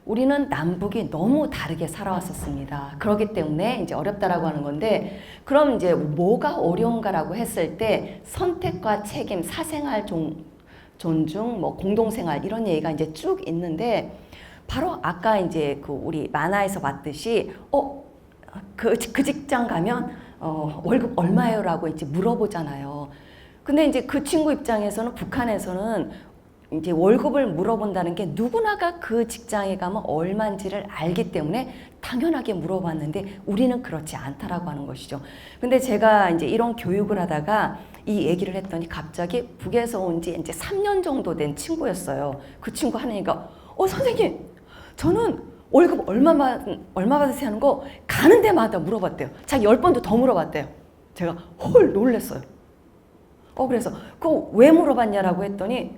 Speaker 1: 우리는 남북이 너무 다르게 살아왔었습니다. 그렇기 때문에 이제 어렵다라고 하는 건데, 그럼 이제 뭐가 어려운가라고 했을 때 선택과 책임, 사생활 존중, 뭐 공동생활 이런 얘기가 이제 쭉 있는데, 바로 아까 이제 그 우리 만화에서 봤듯이 그 직장 가면 월급 얼마예요라고 이제 물어보잖아요. 근데 이제 그 친구 입장에서는 북한에서는 이제 월급을 물어본다는 게 누구나가 그 직장에 가면 얼마인지를 알기 때문에 당연하게 물어봤는데 우리는 그렇지 않다라고 하는 것이죠. 근데 제가 이제 이런 교육을 하다가 이 얘기를 했더니 갑자기 북에서 온 지 이제 3년 정도 된 친구였어요. 그 친구 하니까 선생님, 저는 월급 얼마 받으세요 하는 거 가는 데마다 물어봤대요. 자기 10번도 더 물어봤대요. 제가 헐 놀랬어요. 그래서 그거 왜 물어봤냐라고 했더니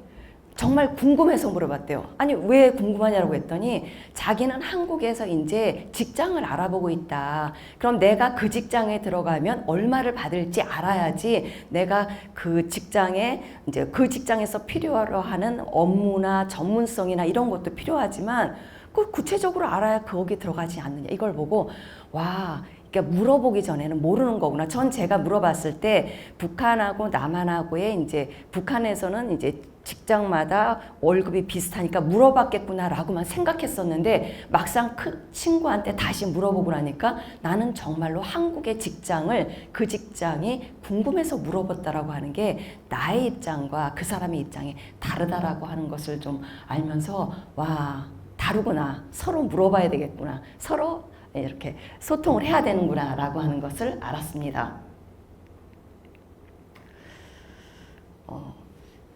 Speaker 1: 정말 궁금해서 물어봤대요. 아니 왜 궁금하냐라고 했더니 자기는 한국에서 이제 직장을 알아보고 있다. 그럼 내가 그 직장에 들어가면 얼마를 받을지 알아야지 내가 그 직장에 이제 그 직장에서 필요로 하는 업무나 전문성이나 이런 것도 필요하지만 그 구체적으로 알아야 거기 들어가지 않느냐. 이걸 보고 와, 그러니까 물어보기 전에는 모르는 거구나. 전 제가 물어봤을 때 북한하고 남한하고의 이제 북한에서는 이제 직장마다 월급이 비슷하니까 물어봤겠구나라고만 생각했었는데 막상 그 친구한테 다시 물어보고 나니까 나는 정말로 한국의 직장을 그 직장이 궁금해서 물어봤다라고 하는 게 나의 입장과 그 사람의 입장이 다르다라고 하는 것을 좀 알면서 와, 다르구나. 서로 물어봐야 되겠구나. 서로 이렇게 소통을 해야 되는구나 라고 하는 것을 알았습니다.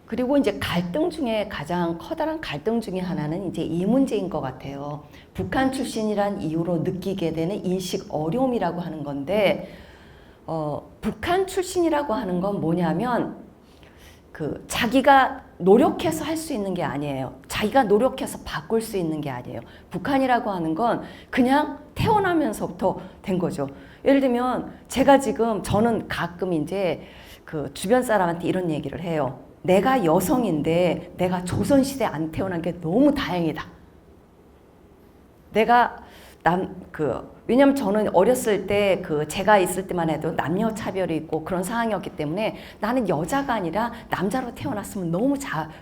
Speaker 1: 그리고 이제 갈등 중에 가장 커다란 갈등 중에 하나는 이제 이 문제인 것 같아요. 북한 출신이란 이유로 느끼게 되는 인식 어려움이라고 하는 건데, 북한 출신이라고 하는 건 뭐냐면 그 자기가 노력해서 할 수 있는 게 아니에요. 자기가 노력해서 바꿀 수 있는 게 아니에요. 북한이라고 하는 건 그냥 태어나면서부터 된 거죠. 예를 들면 저는 가끔 이제 그 주변 사람한테 이런 얘기를 해요. 내가 여성인데 내가 조선시대 안 태어난 게 너무 다행이다. 내가 왜냐면 저는 어렸을 때 제가 있을 때만 해도 남녀 차별이 있고 그런 상황이었기 때문에 나는 여자가 아니라 남자로 태어났으면 너무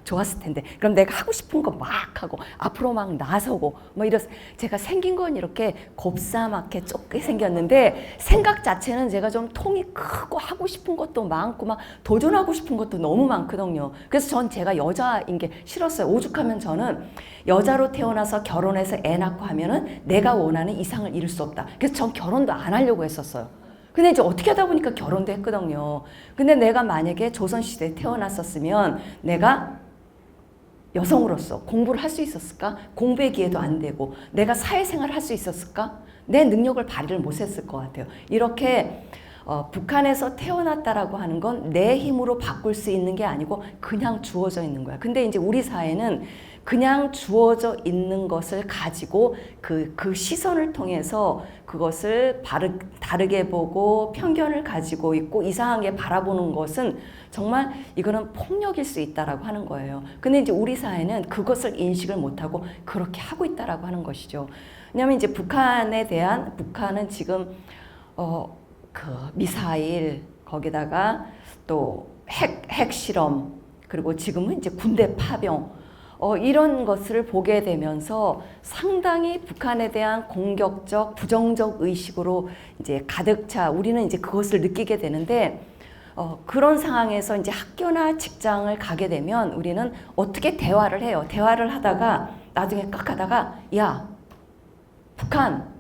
Speaker 1: 좋았을 텐데 그럼 내가 하고 싶은 거 막 하고 앞으로 막 나서고 뭐 제가 생긴 건 이렇게 곱사맣게 좁게 생겼는데 생각 자체는 제가 좀 통이 크고 하고 싶은 것도 많고 막 도전하고 싶은 것도 너무 많거든요. 그래서 전 제가 여자인 게 싫었어요. 오죽하면 저는 여자로 태어나서 결혼해서 애 낳고 하면은 내가 원하는 이상을 이룰 수 없다. 그래서 전 결혼도 안 하려고 했었어요. 근데 이제 어떻게 하다 보니까 결혼도 했거든요. 근데 내가 만약에 조선시대에 태어났었으면 내가 여성으로서 공부를 할 수 있었을까? 공부의 기회도 안 되고 내가 사회생활을 할 수 있었을까? 내 능력을 발휘를 못 했을 것 같아요. 이렇게 북한에서 태어났다라고 하는 건 내 힘으로 바꿀 수 있는 게 아니고 그냥 주어져 있는 거야. 근데 이제 우리 사회는 그냥 주어져 있는 것을 가지고 그 시선을 통해서 그것을 다르게 보고 편견을 가지고 있고 이상하게 바라보는 것은 정말 이거는 폭력일 수 있다라고 하는 거예요. 근데 이제 우리 사회는 그것을 인식을 못하고 그렇게 하고 있다라고 하는 것이죠. 왜냐하면 이제 북한은 지금 미사일 거기다가 또 핵 실험 그리고 지금은 이제 군대 파병 이런 것을 보게 되면서 상당히 북한에 대한 공격적, 부정적 의식으로 이제 가득 차 우리는 이제 그것을 느끼게 되는데 그런 상황에서 이제 학교나 직장을 가게 되면 우리는 어떻게 대화를 해요. 대화를 하다가 나중에 깍 하다가 야, 북한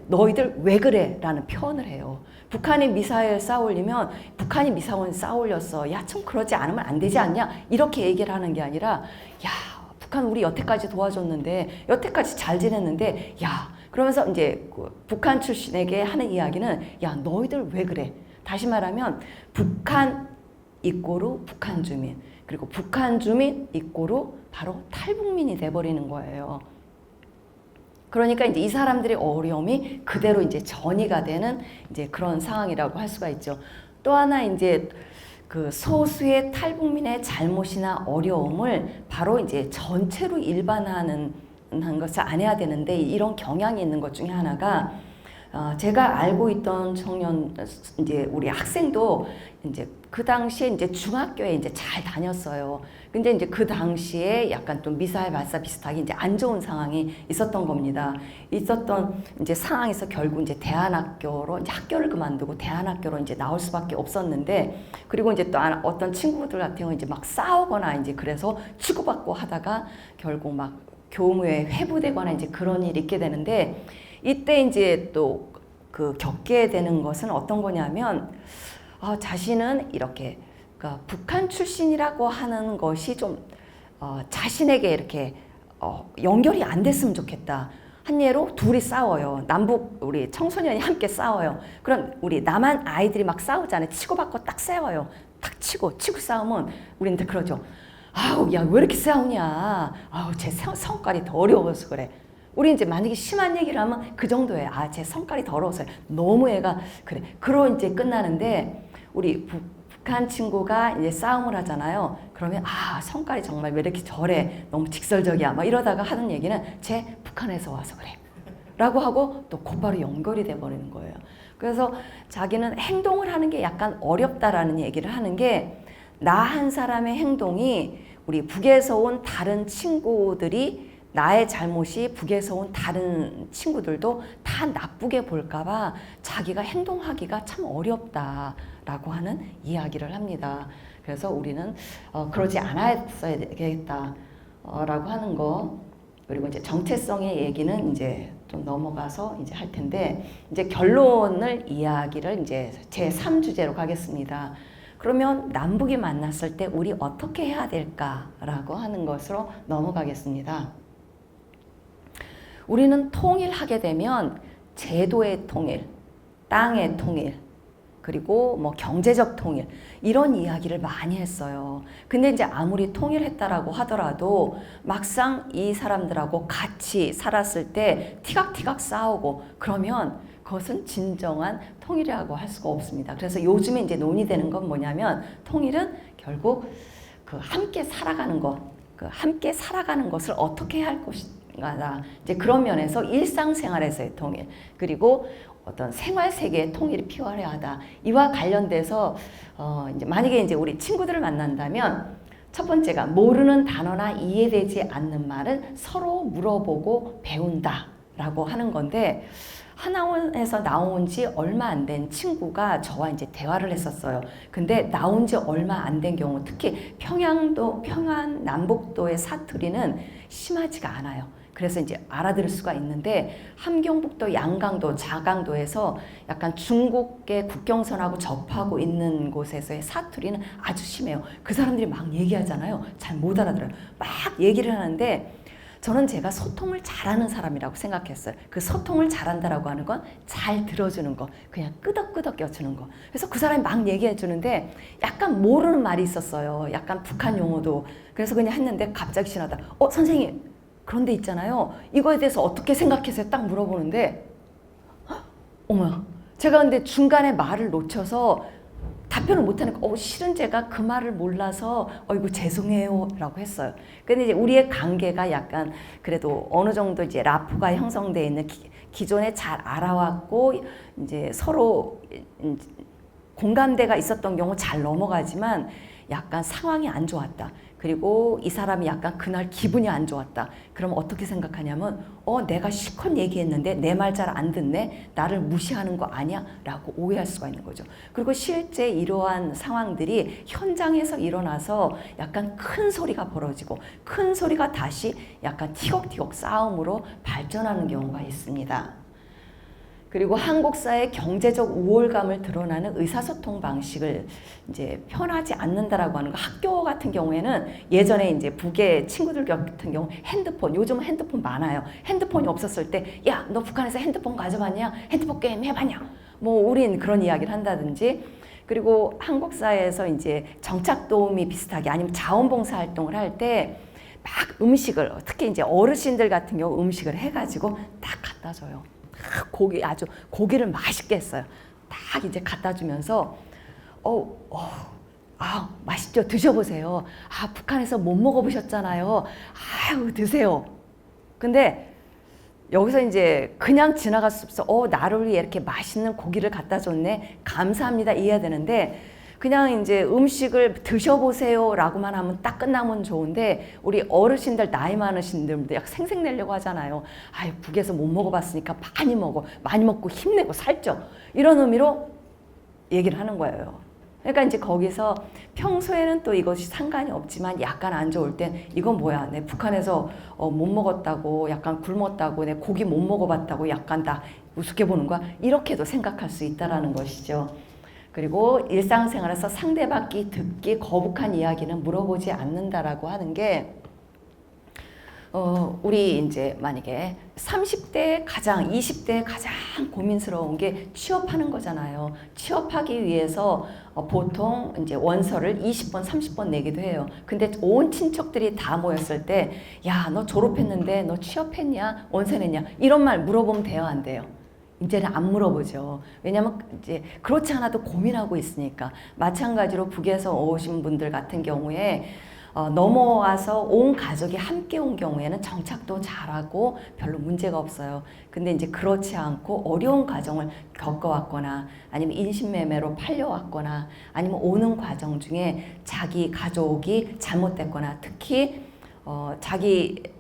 Speaker 1: 너희들 왜 그래? 라는 표현을 해요. 북한이 미사일 쏴올리면 북한이 미사일 쏴올렸어. 야, 좀 그러지 않으면 안 되지 않냐? 이렇게 얘기를 하는 게 아니라 야, 북한 우리 여태까지 도와줬는데 여태까지 잘 지냈는데 야, 그러면서 이제 북한 출신에게 하는 이야기는 야, 너희들 왜 그래? 다시 말하면 북한 이꼬르 북한 주민 그리고 북한 주민 이꼬르 바로 탈북민이 돼버리는 거예요. 그러니까 이제 이 사람들의 어려움이 그대로 이제 전이가 되는 이제 그런 상황이라고 할 수가 있죠. 또 하나 이제 그 소수의 탈북민의 잘못이나 어려움을 바로 이제 전체로 일반화하는 것을 안 해야 되는데 이런 경향이 있는 것 중에 하나가 제가 알고 있던 청년 이제 우리 학생도 이제 그 당시에 이제 중학교에 이제 잘 다녔어요. 근데 이제 그 당시에 약간 좀 미사일 발사 비슷하게 이제 안 좋은 상황이 있었던 겁니다. 있었던 이제 상황에서 결국 이제 대안학교로 이제 학교를 그만두고 대안학교로 이제 나올 수밖에 없었는데 그리고 이제 또 어떤 친구들 같은 경우 이제 막 싸우거나 이제 그래서 치고받고 하다가 결국 막 교무에 회부되거나 이제 그런 일이 있게 되는데 이때 이제 또 겪게 되는 것은 어떤 거냐면 자신은 이렇게 그러니까 북한 출신이라고 하는 것이 좀 자신에게 이렇게 연결이 안 됐으면 좋겠다. 한 예로 둘이 싸워요. 남북 우리 청소년이 함께 싸워요. 그럼 우리 남한 아이들이 막 싸우잖아요. 치고받고 딱 싸워요. 딱 치고 싸우면 우리는 그러죠. 아우 야 왜 이렇게 싸우냐. 아우 제 성깔이 더 어려워서 그래. 우리 이제 만약에 심한 얘기를 하면 그 정도예요. 제 성깔이 더러워서 너무 애가 그래. 그러 이제 끝나는데 우리 북한 친구가 이제 싸움을 하잖아요. 그러면 성깔이 정말 왜 이렇게 저래? 너무 직설적이야. 막 이러다가 하는 얘기는 쟤 북한에서 와서 그래. 라고 하고 또 곧바로 연결이 돼 버리는 거예요. 그래서 자기는 행동을 하는 게 약간 어렵다라는 얘기를 하는 게 나 한 사람의 행동이 우리 북에서 온 다른 친구들이 나의 잘못이 북에서 온 다른 친구들도 다 나쁘게 볼까봐 자기가 행동하기가 참 어렵다라고 하는 이야기를 합니다. 그래서 우리는 그러지 않았어야 되겠다라고 하는 거 그리고 이제 정체성의 얘기는 이제 좀 넘어가서 이제 할 텐데 이제 결론을 이야기를 이제 제 3주제로 가겠습니다. 그러면 남북이 만났을 때 우리 어떻게 해야 될까라고 하는 것으로 넘어가겠습니다. 우리는 통일하게 되면 제도의 통일, 땅의 통일, 그리고 뭐 경제적 통일 이런 이야기를 많이 했어요. 근데 이제 아무리 통일했다라고 하더라도 막상 이 사람들하고 같이 살았을 때 티각티각 싸우고 그러면 그것은 진정한 통일이라고 할 수가 없습니다. 그래서 요즘에 이제 논의되는 건 뭐냐면 통일은 결국 함께 살아가는 것, 함께 살아가는 것을 어떻게 할 통일하다. 이제 그런 면에서 일상생활에서의 통일, 그리고 어떤 생활 세계의 통일이 필요하다. 이와 관련돼서 이제 만약에 이제 우리 친구들을 만난다면 첫 번째가 모르는 단어나 이해되지 않는 말은 서로 물어보고 배운다라고 하는 건데, 하나원에서 나온 지 얼마 안 된 친구가 저와 이제 대화를 했었어요. 근데 나온 지 얼마 안 된 경우, 특히 평안 남북도의 사투리는 심하지가 않아요. 그래서 이제 알아들을 수가 있는데, 함경북도 양강도 자강도에서 약간 중국의 국경선하고 접하고 있는 곳에서의 사투리는 아주 심해요. 그 사람들이 막 얘기하잖아요. 잘 못 알아들어요. 막 얘기를 하는데 저는 제가 소통을 잘하는 사람이라고 생각했어요. 그 소통을 잘한다라고 하는 건 잘 들어주는 거, 그냥 끄덕끄덕 껴주는 거. 그래서 그 사람이 막 얘기해 주는데 약간 모르는 말이 있었어요. 약간 북한 용어도. 그래서 그냥 했는데 갑자기 지나다 선생님, 그런데 있잖아요. 이거에 대해서 어떻게 생각하세요? 딱 물어보는데 어머야. 제가 근데 중간에 말을 놓쳐서 답변을 못하니까 실은 제가 그 말을 몰라서 이거 죄송해요 라고 했어요. 근데 이제 우리의 관계가 약간 그래도 어느 정도 이제 라프가 형성되어 있는 기존에 잘 알아왔고 이제 서로 공감대가 있었던 경우 잘 넘어가지만 약간 상황이 안 좋았다. 그리고 이 사람이 약간 그날 기분이 안 좋았다. 그럼 어떻게 생각하냐면 내가 실컷 얘기했는데 내 말 잘 안 듣네? 나를 무시하는 거 아니야? 라고 오해할 수가 있는 거죠. 그리고 실제 이러한 상황들이 현장에서 일어나서 약간 큰 소리가 벌어지고 큰 소리가 다시 약간 티격티격 싸움으로 발전하는 경우가 있습니다. 그리고 한국 사회의 경제적 우월감을 드러나는 의사소통 방식을 이제 편하지 않는다라고 하는 거. 학교 같은 경우에는 예전에 이제 북의 친구들 같은 경우 핸드폰, 요즘은 핸드폰 많아요. 핸드폰이 없었을 때, 야, 너 북한에서 핸드폰 가져봤냐? 핸드폰 게임 해봤냐? 뭐 우린 그런 이야기를 한다든지. 그리고 한국 사회에서 이제 정착 도우미 비슷하게 아니면 자원봉사 활동을 할 때 막 음식을, 특히 이제 어르신들 같은 경우 음식을 해가지고 딱 갖다 줘요. 고기를 맛있게 했어요. 딱 이제 갖다 주면서 맛있죠? 드셔보세요. 북한에서 못 먹어보셨잖아요. 아유, 드세요. 근데 여기서 이제 그냥 지나갈 수 없어. 나를 위해 이렇게 맛있는 고기를 갖다 줬네. 감사합니다. 이해해야 되는데 그냥 이제 음식을 드셔보세요 라고만 하면 딱 끝나면 좋은데, 우리 어르신들, 나이 많으신 분들 약 생색내려고 하잖아요. 북에서 못 먹어봤으니까 많이 먹어. 많이 먹고 힘내고 살쪄. 이런 의미로 얘기를 하는 거예요. 그러니까 이제 거기서 평소에는 또 이것이 상관이 없지만 약간 안 좋을 땐 이건 뭐야, 내 북한에서 못 먹었다고, 약간 굶었다고, 내 고기 못 먹어봤다고 약간 다 우습게 보는 거야. 이렇게도 생각할 수 있다라는 것이죠. 그리고 일상생활에서 상대방이 듣기 거북한 이야기는 물어보지 않는다라고 하는 게, 우리 이제 만약에 30대 20대 가장 고민스러운 게 취업하는 거잖아요. 취업하기 위해서 보통 이제 원서를 20번, 30번 내기도 해요. 근데 온 친척들이 다 모였을 때, 야, 너 졸업했는데 너 취업했냐? 원서 냈냐? 이런 말 물어보면 돼요, 안 돼요? 이제는 안 물어보죠. 왜냐하면 이제 그렇지 않아도 고민하고 있으니까. 마찬가지로 북에서 오신 분들 같은 경우에 넘어와서 온 가족이 함께 온 경우에는 정착도 잘하고 별로 문제가 없어요. 근데 이제 그렇지 않고 어려운 과정을 겪어왔거나 아니면 인신매매로 팔려왔거나 아니면 오는 과정 중에 자기 가족이 잘못됐거나, 특히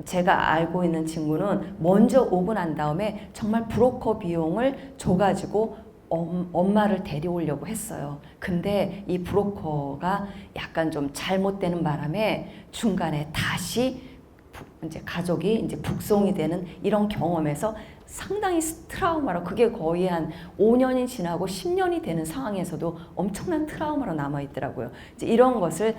Speaker 1: 제가 알고 있는 친구는 먼저 오고 난 다음에 정말 브로커 비용을 줘가지고 엄마를 데려오려고 했어요. 근데 이 브로커가 약간 좀 잘못되는 바람에 중간에 다시 이제 가족이 이제 북송이 되는 이런 경험에서 상당히 트라우마로, 그게 거의 한 5년이 지나고 10년이 되는 상황에서도 엄청난 트라우마로 남아 있더라고요. 이제 이런 것을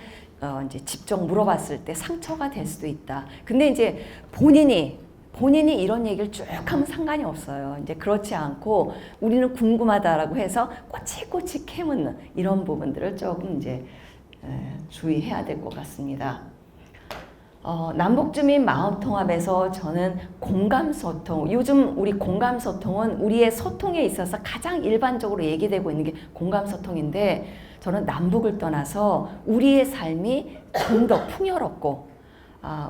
Speaker 1: 이제 직접 물어봤을 때 상처가 될 수도 있다. 근데 이제 본인이 이런 얘기를 쭉 하면 상관이 없어요. 이제 그렇지 않고 우리는 궁금하다라고 해서 꼬치꼬치 캐묻는 이런 부분들을 조금 이제 주의해야 될 것 같습니다. 남북주민 마음통합에서 저는 공감소통, 요즘 우리 공감소통은 우리의 소통에 있어서 가장 일반적으로 얘기되고 있는 게 공감소통인데, 저는 남북을 떠나서 우리의 삶이 좀 더 풍요롭고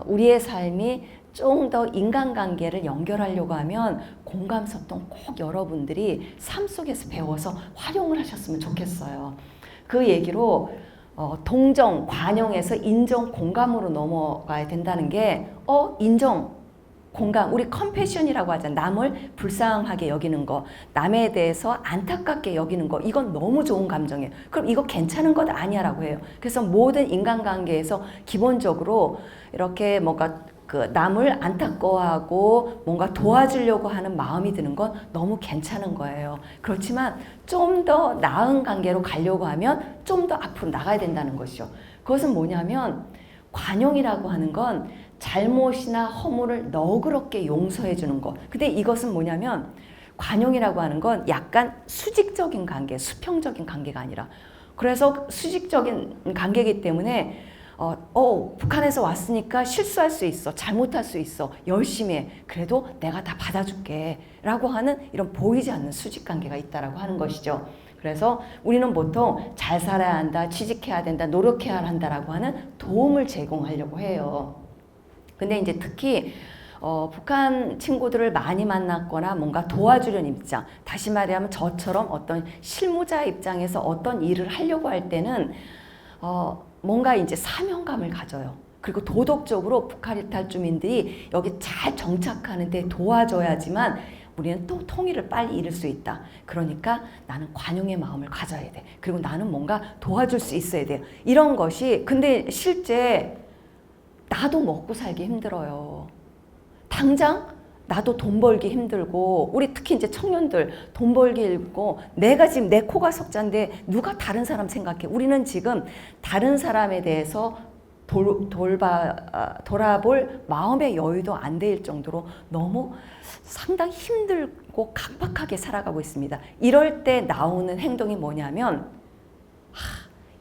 Speaker 1: 우리의 삶이 좀 더 인간관계를 연결하려고 하면 공감, 소통 꼭 여러분들이 삶 속에서 배워서 활용을 하셨으면 좋겠어요. 그 얘기로 동정, 관용에서 인정, 공감으로 넘어가야 된다는 게 인정, 공감, 우리 컴패션이라고 하잖아요. 남을 불쌍하게 여기는 거, 남에 대해서 안타깝게 여기는 거, 이건 너무 좋은 감정이에요. 그럼 이거 괜찮은 것 아니야 라고 해요. 그래서 모든 인간관계에서 기본적으로 이렇게 뭔가 그 남을 안타까워하고 뭔가 도와주려고 하는 마음이 드는 건 너무 괜찮은 거예요. 그렇지만 좀 더 나은 관계로 가려고 하면 좀 더 앞으로 나가야 된다는 것이죠. 그것은 뭐냐면 관용이라고 하는 건 잘못이나 허물을 너그럽게 용서해 주는 것. 근데 이것은 뭐냐면 관용이라고 하는 건 약간 수직적인 관계, 수평적인 관계가 아니라, 그래서 수직적인 관계이기 때문에 북한에서 왔으니까 실수할 수 있어, 잘못할 수 있어, 열심히 해, 그래도 내가 다 받아줄게 라고 하는 이런 보이지 않는 수직관계가 있다라고 하는 것이죠. 그래서 우리는 보통 잘 살아야 한다, 취직해야 된다, 노력해야 한다라고 하는 도움을 제공하려고 해요. 근데 이제 특히 북한 친구들을 많이 만났거나 뭔가 도와주려는 입장, 다시 말하면 저처럼 어떤 실무자 입장에서 어떤 일을 하려고 할 때는 뭔가 이제 사명감을 가져요. 그리고 도덕적으로 북한 이탈 주민들이 여기 잘 정착하는데 도와줘야지만 우리는 또 통일을 빨리 이룰 수 있다. 그러니까 나는 관용의 마음을 가져야 돼. 그리고 나는 뭔가 도와줄 수 있어야 돼요. 이런 것이, 근데 실제 나도 먹고 살기 힘들어요. 당장 나도 돈 벌기 힘들고, 우리 특히 이제 청년들 돈 벌기 힘들고, 내가 지금 내 코가 석자인데 누가 다른 사람 생각해. 우리는 지금 다른 사람에 대해서 돌아볼 마음의 여유도 안 될 정도로 너무 상당히 힘들고 각박하게 살아가고 있습니다. 이럴 때 나오는 행동이 뭐냐면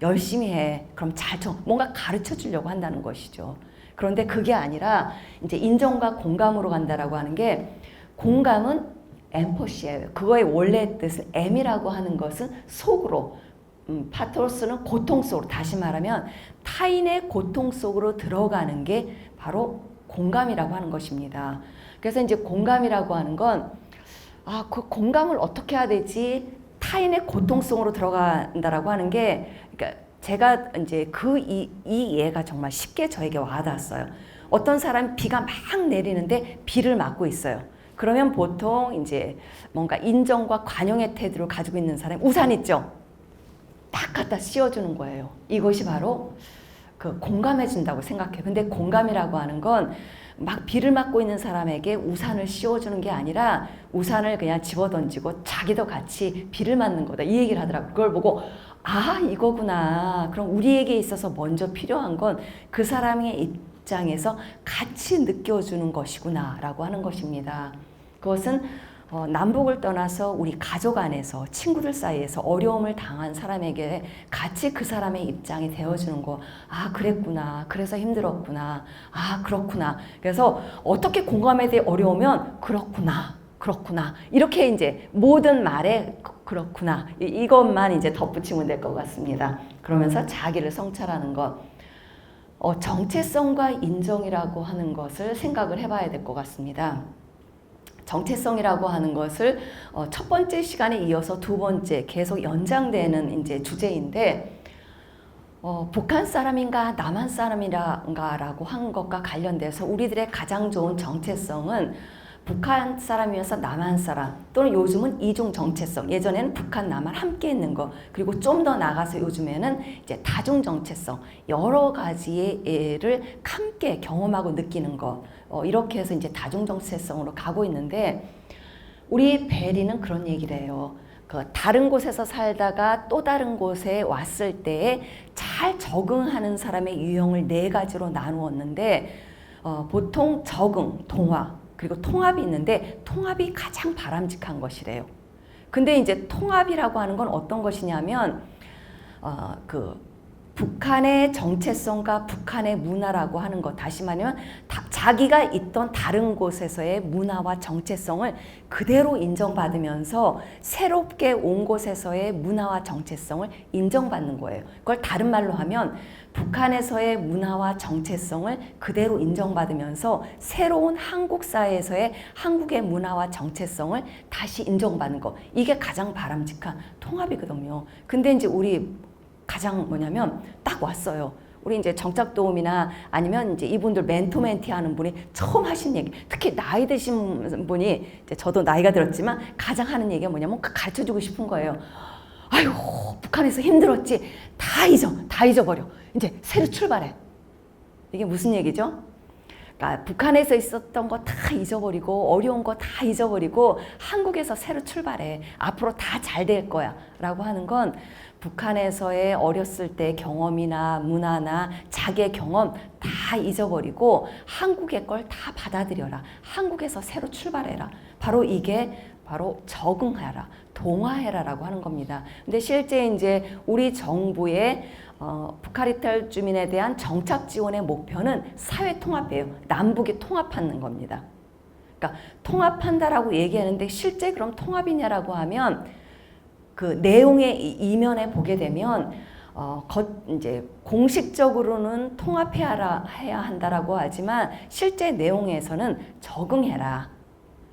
Speaker 1: 열심히 해. 그럼 뭔가 가르쳐 주려고 한다는 것이죠. 그런데 그게 아니라 이제 인정과 공감으로 간다라고 하는 게, 공감은 엠퍼시예요. 그거의 원래 뜻은 M이라고 하는 것은 속으로, 파토스는 고통 속으로, 다시 말하면 타인의 고통 속으로 들어가는 게 바로 공감이라고 하는 것입니다. 그래서 이제 공감이라고 하는 건 그 공감을 어떻게 해야 되지? 타인의 고통 속으로 들어간다라고 하는 게, 그러니까 제가 이제 이 예가 정말 쉽게 저에게 와닿았어요. 어떤 사람 비가 막 내리는데 비를 맞고 있어요. 그러면 보통 이제 뭔가 인정과 관용의 태도를 가지고 있는 사람, 우산 있죠? 딱 갖다 씌워주는 거예요. 이것이 바로 그 공감해 준다고 생각해요. 근데 공감이라고 하는 건 막 비를 맞고 있는 사람에게 우산을 씌워주는 게 아니라 우산을 그냥 집어던지고 자기도 같이 비를 맞는 거다, 이 얘기를 하더라고요. 그걸 보고 이거구나. 그럼 우리에게 있어서 먼저 필요한 건 그 사람의 입장에서 같이 느껴주는 것이구나 라고 하는 것입니다. 그것은 남북을 떠나서 우리 가족 안에서, 친구들 사이에서 어려움을 당한 사람에게 같이 그 사람의 입장이 되어주는 거. 그랬구나. 그래서 힘들었구나. 그렇구나. 그래서 어떻게 공감에 대해 어려우면 그렇구나. 이렇게 이제 모든 말에 그렇구나. 이것만 이제 덧붙이면 될 것 같습니다. 그러면서 자기를 성찰하는 것. 정체성과 인정이라고 하는 것을 생각을 해봐야 될 것 같습니다. 정체성이라고 하는 것을 첫 번째 시간에 이어서 두 번째 계속 연장되는 이제 주제인데, 북한 사람인가 남한 사람인가라고 한 것과 관련돼서 우리들의 가장 좋은 정체성은 북한 사람이어서 남한 사람, 또는 요즘은 이중 정체성, 예전에는 북한 남한 함께 있는 거, 그리고 좀 더 나가서 요즘에는 이제 다중 정체성, 여러 가지를 함께 경험하고 느끼는 거, 이렇게 해서 이제 다중 정체성으로 가고 있는데, 우리 베리는 그런 얘기를 해요. 다른 곳에서 살다가 또 다른 곳에 왔을 때에 잘 적응하는 사람의 유형을 4가지로 나누었는데, 보통 적응, 동화, 그리고 통합이 있는데 통합이 가장 바람직한 것이래요. 근데 이제 통합이라고 하는 건 어떤 것이냐면 북한의 정체성과 북한의 문화라고 하는 것, 다시 말하면 자기가 있던 다른 곳에서의 문화와 정체성을 그대로 인정받으면서 새롭게 온 곳에서의 문화와 정체성을 인정받는 거예요. 그걸 다른 말로 하면 북한에서의 문화와 정체성을 그대로 인정받으면서 새로운 한국 사회에서의 한국의 문화와 정체성을 다시 인정받는 거. 이게 가장 바람직한 통합이거든요. 근데 이제 우리 가장 뭐냐면 딱 왔어요. 우리 이제 정착도움이나 아니면 이제 이분들 멘토 하는 분이 처음 하신 얘기, 특히 나이 드신 분이, 이제 저도 나이가 들었지만 가장 하는 얘기가 뭐냐면 가르쳐 주고 싶은 거예요. 아유, 북한에서 힘들었지. 다 잊어버려. 이제 새로 출발해. 이게 무슨 얘기죠? 그러니까 북한에서 있었던 거 다 잊어버리고 어려운 거 다 잊어버리고 한국에서 새로 출발해. 앞으로 다 잘 될 거야 라고 하는 건 북한에서의 어렸을 때 경험이나 문화나 자기의 경험 다 잊어버리고 한국의 걸 다 받아들여라. 한국에서 새로 출발해라. 바로 이게 바로 적응해라, 동화해라라고 하는 겁니다. 근데 실제 이제 우리 정부의 북한 이탈 주민에 대한 정착 지원의 목표는 사회 통합이에요. 남북이 통합하는 겁니다. 그러니까 통합한다라고 얘기하는데 실제 그럼 통합이냐라고 하면 그 내용의 이면에 보게 되면 이제 공식적으로는 통합해야 한다라고 하지만 실제 내용에서는 적응해라.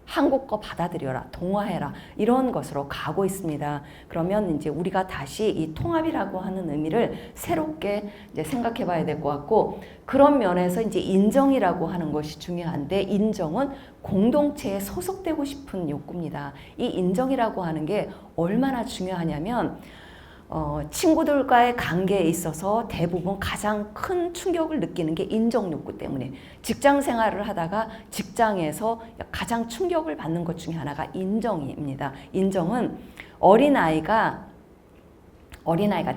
Speaker 1: 한국 거 받아들여라, 동화해라, 이런 것으로 가고 있습니다. 그러면 이제 우리가 다시 이 통합이라고 하는 의미를 새롭게 이제 생각해 봐야 될 것 같고, 그런 면에서 이제 인정이라고 하는 것이 중요한데, 인정은 공동체에 소속되고 싶은 욕구입니다. 이 인정이라고 하는 게 얼마나 중요하냐면, 친구들과의 관계에 있어서 대부분 가장 큰 충격을 느끼는 게 인정 욕구 때문에, 직장 생활을 하다가 직장에서 가장 충격을 받는 것 중에 하나가 인정입니다. 인정은 어린아이가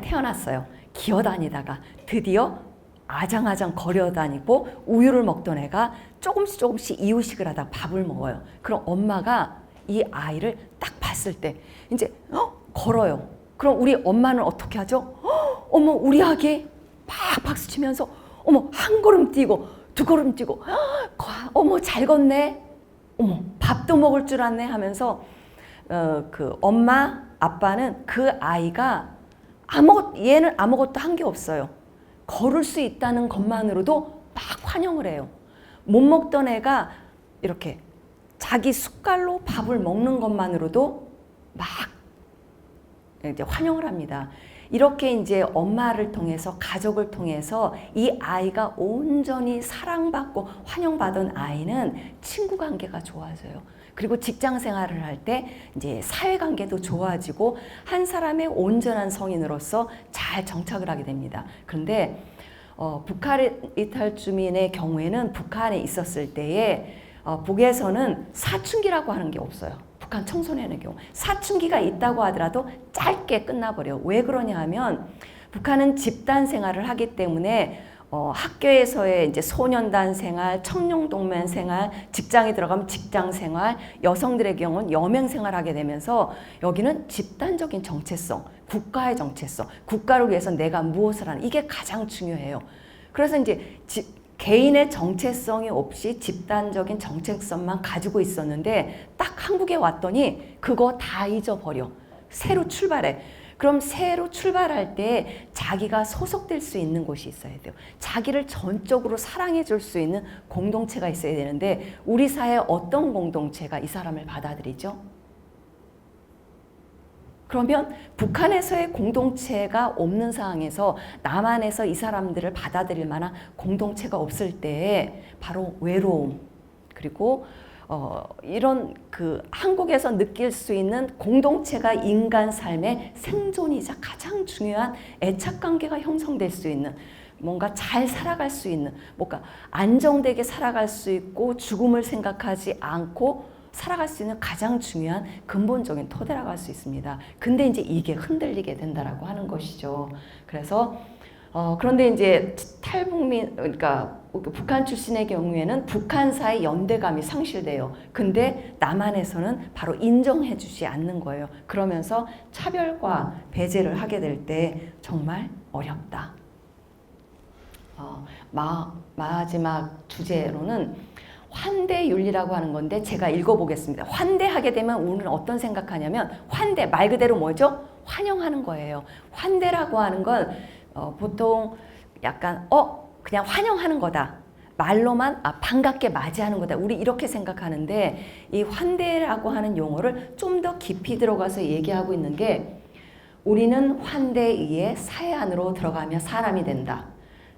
Speaker 1: 태어났어요. 기어다니다가 드디어 아장아장 거려다니고 우유를 먹던 애가 조금씩 이유식을 하다가 밥을 먹어요. 그럼 엄마가 이 아이를 딱 봤을 때 이제 걸어요. 그럼 우리 엄마는 어떻게 하죠? 어머, 우리 아기 막 박수 치면서 어머, 한 걸음 뛰고 두 걸음 뛰고 어머, 잘 걷네. 어머, 밥도 먹을 줄 아네 하면서 그 엄마, 아빠는 그 아이가 얘는 아무것도 한 게 없어요. 걸을 수 있다는 것만으로도 막 환영을 해요. 못 먹던 애가 이렇게 자기 숟갈로 밥을 먹는 것만으로도 막 이제 환영을 합니다. 이렇게 이제 엄마를 통해서, 가족을 통해서 이 아이가 온전히 사랑받고 환영받은 아이는 친구 관계가 좋아져요. 그리고 직장 생활을 할 때 이제 사회 관계도 좋아지고 한 사람의 온전한 성인으로서 잘 정착을 하게 됩니다. 그런데 북한 이탈 주민의 경우에는 북한에 있었을 때에 북에서는 사춘기라고 하는 게 없어요. 북한 청소년의 경우 사춘기가 있다고 하더라도 짧게 끝나버려. 왜 그러냐 하면 북한은 집단 생활을 하기 때문에 학교에서의 이제 소년단 생활, 청룡동맹 생활, 직장에 들어가면 직장 생활, 여성들의 경우는 여명 생활하게 되면서 여기는 집단적인 정체성, 국가의 정체성, 국가를 위해서 내가 무엇을 하는, 이게 가장 중요해요. 그래서 이제 개인의 정체성이 없이 집단적인 정체성만 가지고 있었는데 딱 한국에 왔더니 그거 다 잊어버려. 새로 출발해. 그럼 새로 출발할 때 자기가 소속될 수 있는 곳이 있어야 돼요. 자기를 전적으로 사랑해 줄 수 있는 공동체가 있어야 되는데 우리 사회에 어떤 공동체가 이 사람을 받아들이죠? 그러면 북한에서의 공동체가 없는 상황에서 남한에서 이 사람들을 받아들일 만한 공동체가 없을 때 바로 외로움, 그리고 이런 그 한국에서 느낄 수 있는 공동체가 인간 삶의 생존이자 가장 중요한 애착 관계가 형성될 수 있는, 뭔가 잘 살아갈 수 있는, 뭔가 안정되게 살아갈 수 있고 죽음을 생각하지 않고 살아갈 수 있는 가장 중요한 근본적인 토대라고 할 수 있습니다. 근데 이제 이게 흔들리게 된다라고 하는 것이죠. 그래서 그런데 이제 탈북민, 그러니까 북한 출신의 경우에는 북한사의 연대감이 상실돼요. 근데 남한에서는 바로 인정해 주지 않는 거예요. 그러면서 차별과 배제를 하게 될 때 정말 어렵다. 마지막 주제로는 환대윤리라고 하는 건데 제가 읽어보겠습니다. 환대하게 되면 우리는 어떤 생각하냐면 환대 말 그대로 뭐죠? 환영하는 거예요. 환대라고 하는 건 보통 약간 그냥 환영하는 거다. 말로만 반갑게 맞이하는 거다. 우리 이렇게 생각하는데 이 환대라고 하는 용어를 좀 더 깊이 들어가서 얘기하고 있는 게 우리는 환대에 의해 사회 안으로 들어가며 사람이 된다.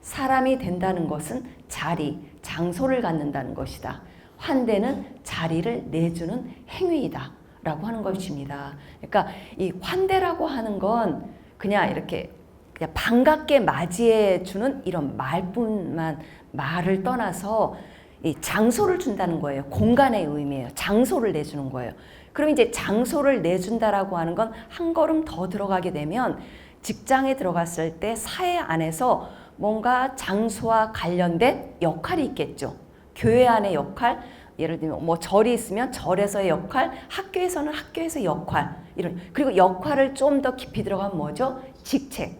Speaker 1: 사람이 된다는 것은 자리, 장소를 갖는다는 것이다. 환대는 자리를 내주는 행위이다. 라고 하는 것입니다. 그러니까 이 환대라고 하는 건 그냥 이렇게 그냥 반갑게 맞이해 주는 이런 말을 떠나서 이 장소를 준다는 거예요. 공간의 의미예요. 장소를 내주는 거예요. 그럼 이제 장소를 내준다라고 하는 건 한 걸음 더 들어가게 되면 직장에 들어갔을 때 사회 안에서 뭔가 장소와 관련된 역할이 있겠죠. 교회 안의 역할, 예를 들면 뭐 절이 있으면 절에서의 역할, 학교에서는 학교에서의 역할, 이런. 그리고 역할을 좀 더 깊이 들어가면 뭐죠? 직책,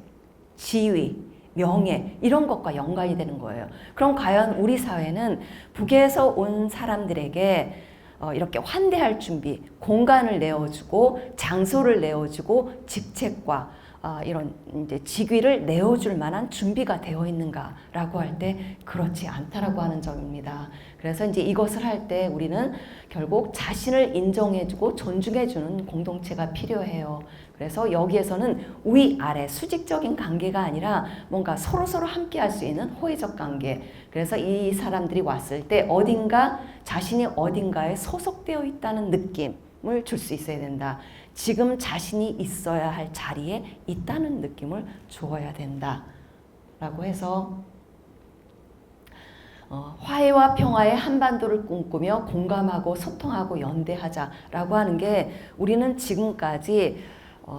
Speaker 1: 지위, 명예 이런 것과 연관이 되는 거예요. 그럼 과연 우리 사회는 북에서 온 사람들에게 이렇게 환대할 준비, 공간을 내어주고 장소를 내어주고 직책과 이런 이제 직위를 내어줄 만한 준비가 되어 있는가라고 할 때 그렇지 않다라고 하는 점입니다. 그래서 이제 이것을 할 때 우리는 결국 자신을 인정해주고 존중해주는 공동체가 필요해요. 그래서 여기에서는 위아래 수직적인 관계가 아니라 뭔가 서로서로 함께 할 수 있는 호의적 관계. 그래서 이 사람들이 왔을 때 자신이 어딘가에 소속되어 있다는 느낌을 줄 수 있어야 된다. 지금 자신이 있어야 할 자리에 있다는 느낌을 주어야 된다. 라고 해서 화해와 평화의 한반도를 꿈꾸며 공감하고 소통하고 연대하자라고 하는 게 우리는 지금까지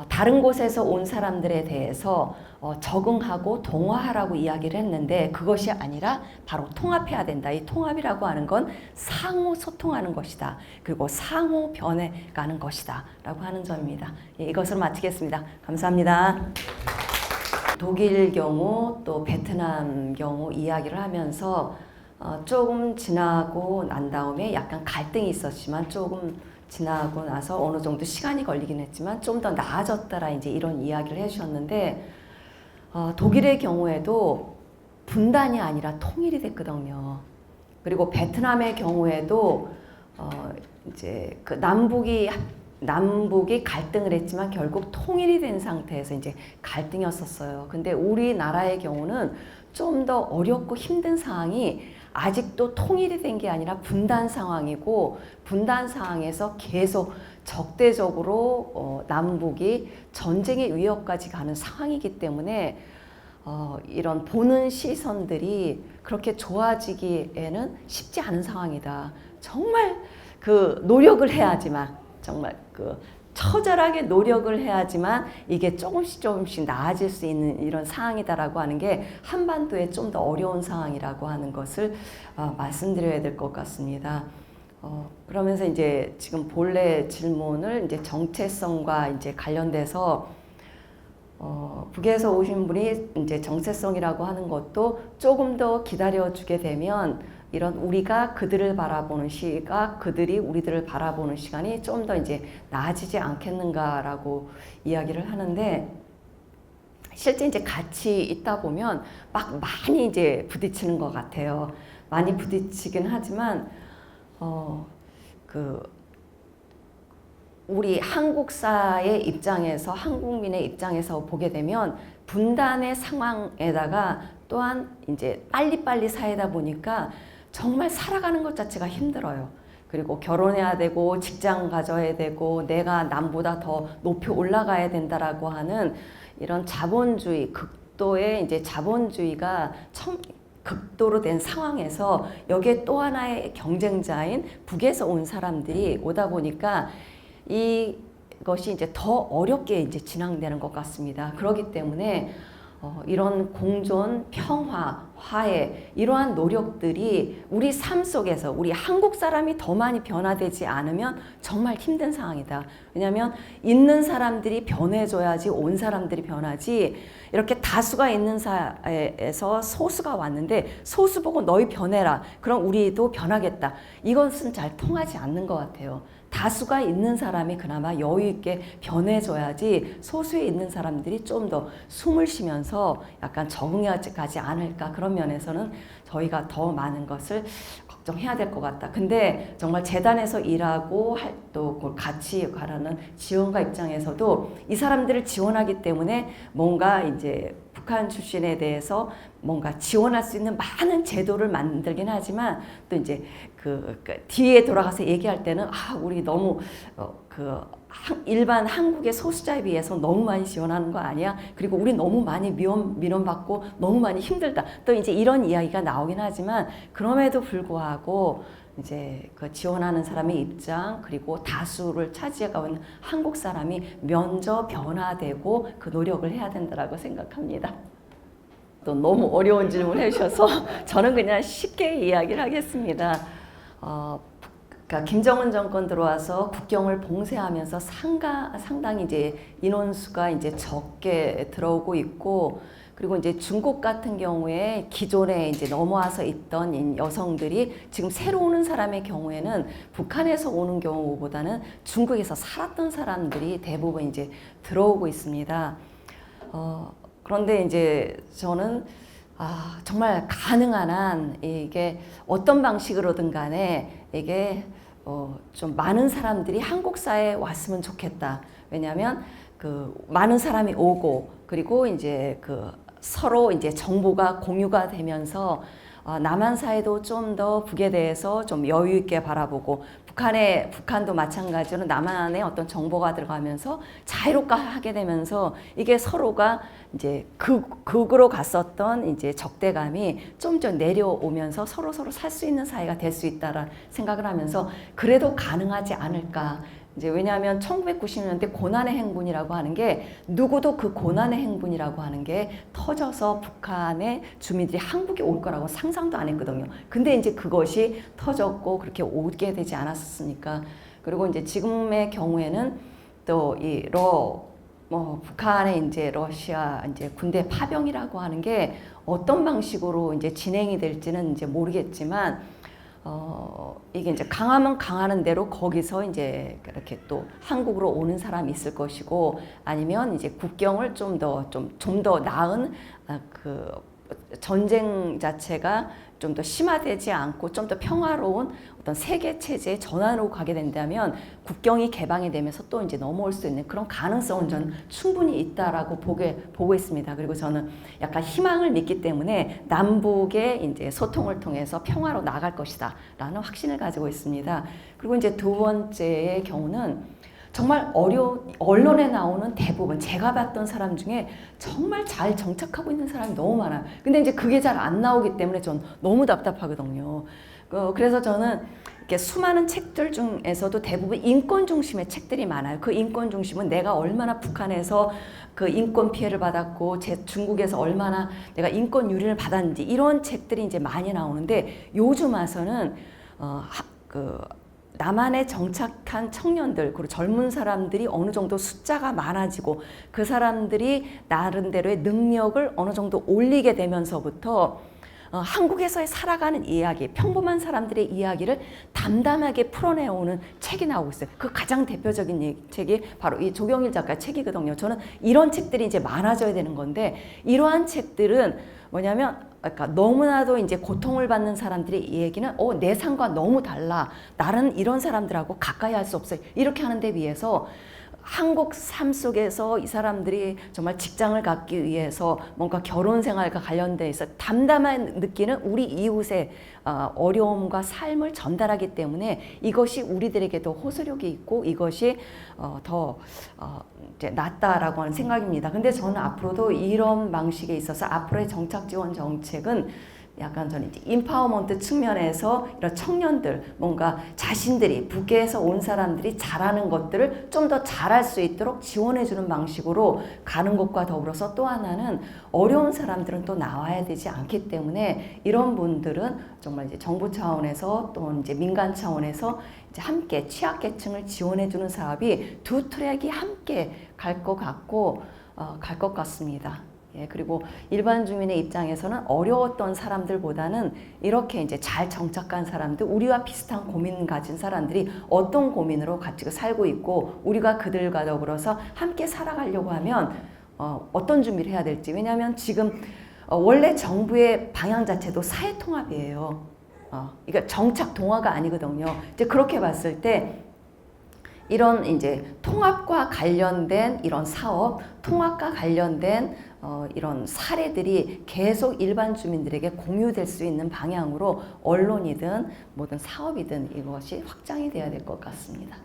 Speaker 1: 다른 곳에서 온 사람들에 대해서 적응하고 동화하라고 이야기를 했는데 그것이 아니라 바로 통합해야 된다. 이 통합이라고 하는 건 상호 소통하는 것이다. 그리고 상호 변해가는 것이다. 라고 하는 점입니다. 이것으로 마치겠습니다. 감사합니다. 독일 경우 또 베트남 경우 이야기를 하면서 조금 지나고 난 다음에 약간 갈등이 있었지만 조금 지나고 나서 어느 정도 시간이 걸리긴 했지만 좀 더 나아졌다라 이제 이런 이야기를 해주셨는데 독일의 경우에도 분단이 아니라 통일이 됐거든요. 그리고 베트남의 경우에도 이제 그 남북이 갈등을 했지만 결국 통일이 된 상태에서 이제 갈등이었었어요. 근데 우리나라의 경우는 좀 더 어렵고 힘든 상황이 아직도 통일이 된 게 아니라 분단 상황이고 분단 상황에서 계속 적대적으로 남북이 전쟁의 위협까지 가는 상황이기 때문에 이런 보는 시선들이 그렇게 좋아지기에는 쉽지 않은 상황이다. 정말 그 노력을 해야지만 정말 그 처절하게 노력을 해야지만 이게 조금씩 나아질 수 있는 이런 상황이다라고 하는 게 한반도에 좀 더 어려운 상황이라고 하는 것을 말씀드려야 될 것 같습니다. 그러면서 이제 지금 본래 질문을 이제 정체성과 이제 관련돼서 북에서 오신 분이 이제 정체성이라고 하는 것도 조금 더 기다려주게 되면 이런 우리가 그들을 바라보는 시각, 그들이 우리들을 바라보는 시간이 좀 더 이제 나아지지 않겠는가라고 이야기를 하는데 실제 이제 같이 있다 보면 막 많이 이제 부딪히는 것 같아요. 많이 부딪히긴 하지만 우리 한국사의 입장에서 한국민의 입장에서 보게 되면 분단의 상황에다가 또한 이제 빨리빨리 사회다 보니까 정말 살아가는 것 자체가 힘들어요. 그리고 결혼해야 되고 직장 가져야 되고 내가 남보다 더 높이 올라가야 된다라고 하는 이런 자본주의 극도의 이제 자본주의가 극도로 된 상황에서 여기에 또 하나의 경쟁자인 북에서 온 사람들이 오다 보니까 이것이 이제 더 어렵게 이제 진행되는 것 같습니다. 그렇기 때문에 이런 공존, 평화, 화해 이러한 노력들이 우리 삶 속에서 우리 한국 사람이 더 많이 변화되지 않으면 정말 힘든 상황이다. 왜냐하면 있는 사람들이 변해줘야지 온 사람들이 변하지 이렇게 다수가 있는 사회에서 소수가 왔는데 소수 보고 너희 변해라. 그럼 우리도 변하겠다. 이것은 잘 통하지 않는 것 같아요. 다수가 있는 사람이 그나마 여유 있게 변해줘야지 소수에 있는 사람들이 좀 더 숨을 쉬면서 약간 적응하지 않을까 그런 면에서는 저희가 더 많은 것을 걱정해야 될 것 같다. 근데 정말 재단에서 일하고 또 같이 가라는 지원가 입장에서도 이 사람들을 지원하기 때문에 뭔가 이제 북한 출신에 대해서 뭔가 지원할 수 있는 많은 제도를 만들긴 하지만 또 이제 그 뒤에 돌아가서 얘기할 때는 우리 너무 일반 한국의 소수자에 비해서 너무 많이 지원하는 거 아니야? 그리고 우리 너무 많이 민원받고 너무 많이 힘들다. 또 이제 이런 이야기가 나오긴 하지만 그럼에도 불구하고 이제 그 지원하는 사람의 입장 그리고 다수를 차지하고 있는 한국 사람이 먼저 변화되고 그 노력을 해야 된다라고 생각합니다. 또 너무 어려운 질문을 해주셔서 저는 그냥 쉽게 이야기를 하겠습니다. 그러니까 김정은 정권 들어와서 국경을 봉쇄하면서 상당히 이제 인원수가 이제 적게 들어오고 있고 그리고 이제 중국 같은 경우에 기존에 이제 넘어와서 있던 여성들이 지금 새로 오는 사람의 경우에는 북한에서 오는 경우보다는 중국에서 살았던 사람들이 대부분 이제 들어오고 있습니다. 그런데 이제 저는 정말 가능한 한 이게 어떤 방식으로든 간에 이게 좀 많은 사람들이 한국 사회에 왔으면 좋겠다. 왜냐하면 그 많은 사람이 오고 그리고 이제 그 서로 이제 정보가 공유가 되면서 남한 사회도 좀 더 북에 대해서 좀 여유 있게 바라보고 북한도 마찬가지로 남한의 어떤 정보가 들어가면서 자유롭게 하게 되면서 이게 서로가 이제 극으로 갔었던 이제 적대감이 좀 내려오면서 서로 살 수 있는 사회가 될 수 있다라 생각을 하면서 그래도 가능하지 않을까. 이제 왜냐하면 1990년대 고난의 행군이라고 하는 게 누구도 그 고난의 행군이라고 하는 게 터져서 북한의 주민들이 한국에 올 거라고 상상도 안 했거든요. 근데 이제 그것이 터졌고 그렇게 오게 되지 않았습니까? 그리고 이제 지금의 경우에는 또 북한의 이제 러시아 이제 군대 파병이라고 하는 게 어떤 방식으로 이제 진행이 될지는 이제 모르겠지만 이게 이제 강하면 강하는 대로 거기서 이제 이렇게 또 한국으로 오는 사람이 있을 것이고 아니면 이제 국경을 좀 더 나은 그 전쟁 자체가 좀 더 심화되지 않고 좀 더 평화로운 어떤 세계 체제의 전환으로 가게 된다면 국경이 개방이 되면서 또 이제 넘어올 수 있는 그런 가능성은 저는 충분히 있다라고 보고 있습니다. 그리고 저는 약간 희망을 믿기 때문에 남북의 이제 소통을 통해서 평화로 나갈 것이다라는 확신을 가지고 있습니다. 그리고 이제 두 번째의 경우는 정말 언론에 나오는 대부분 제가 봤던 사람 중에 정말 잘 정착하고 있는 사람이 너무 많아요. 근데 이제 그게 잘 안 나오기 때문에 전 너무 답답하거든요. 그래서 저는 이렇게 수많은 책들 중에서도 대부분 인권 중심의 책들이 많아요. 그 인권 중심은 내가 얼마나 북한에서 그 인권 피해를 받았고 중국에서 얼마나 내가 인권 유린을 받았는지 이런 책들이 이제 많이 나오는데 요즘 와서는 남한에 정착한 청년들 그리고 젊은 사람들이 어느 정도 숫자가 많아지고 그 사람들이 나름대로의 능력을 어느 정도 올리게 되면서부터 한국에서의 살아가는 이야기, 평범한 사람들의 이야기를 담담하게 풀어내오는 책이 나오고 있어요. 그 가장 대표적인 책이 바로 이 조경일 작가의 책이거든요. 저는 이런 책들이 이제 많아져야 되는 건데 이러한 책들은 뭐냐면 그러니까 너무나도 이제 고통을 받는 사람들의 이 얘기는 내 삶과 너무 달라. 나는 이런 사람들하고 가까이 할 수 없어요. 이렇게 하는 데 비해서 한국 삶 속에서 이 사람들이 정말 직장을 갖기 위해서 뭔가 결혼 생활과 관련돼 있어 담담한 느끼는 우리 이웃의 어려움과 삶을 전달하기 때문에 이것이 우리들에게도 호소력이 있고 이것이 더 이제 낫다라고 하는 생각입니다. 근데 저는 앞으로도 이런 방식에 있어서 앞으로의 정착 지원 정책은 약간 저는 이제 인파워먼트 측면에서 이런 청년들 뭔가 자신들이 북에서 온 사람들이 잘하는 것들을 좀 더 잘할 수 있도록 지원해주는 방식으로 가는 것과 더불어서 또 하나는 어려운 사람들은 또 나와야 되지 않기 때문에 이런 분들은 정말 이제 정부 차원에서 또 이제 민간 차원에서 이제 함께 취약계층을 지원해주는 사업이 두 트랙이 함께 갈 것 같고 갈 것 같습니다. 예, 그리고 일반 주민의 입장에서는 어려웠던 사람들보다는 이렇게 이제 잘 정착한 사람들, 우리와 비슷한 고민 가진 사람들이 어떤 고민으로 같이 살고 있고 우리가 그들과 더불어서 함께 살아가려고 하면 어떤 준비를 해야 될지. 왜냐하면 지금 원래 정부의 방향 자체도 사회 통합이에요. 그러니까 정착 동화가 아니거든요. 이제 그렇게 봤을 때 이런 이제 통합과 관련된 이런 사업, 통합과 관련된 이런 사례들이 계속 일반 주민들에게 공유될 수 있는 방향으로 언론이든 뭐든 사업이든 이것이 확장이 돼야 될 것 같습니다.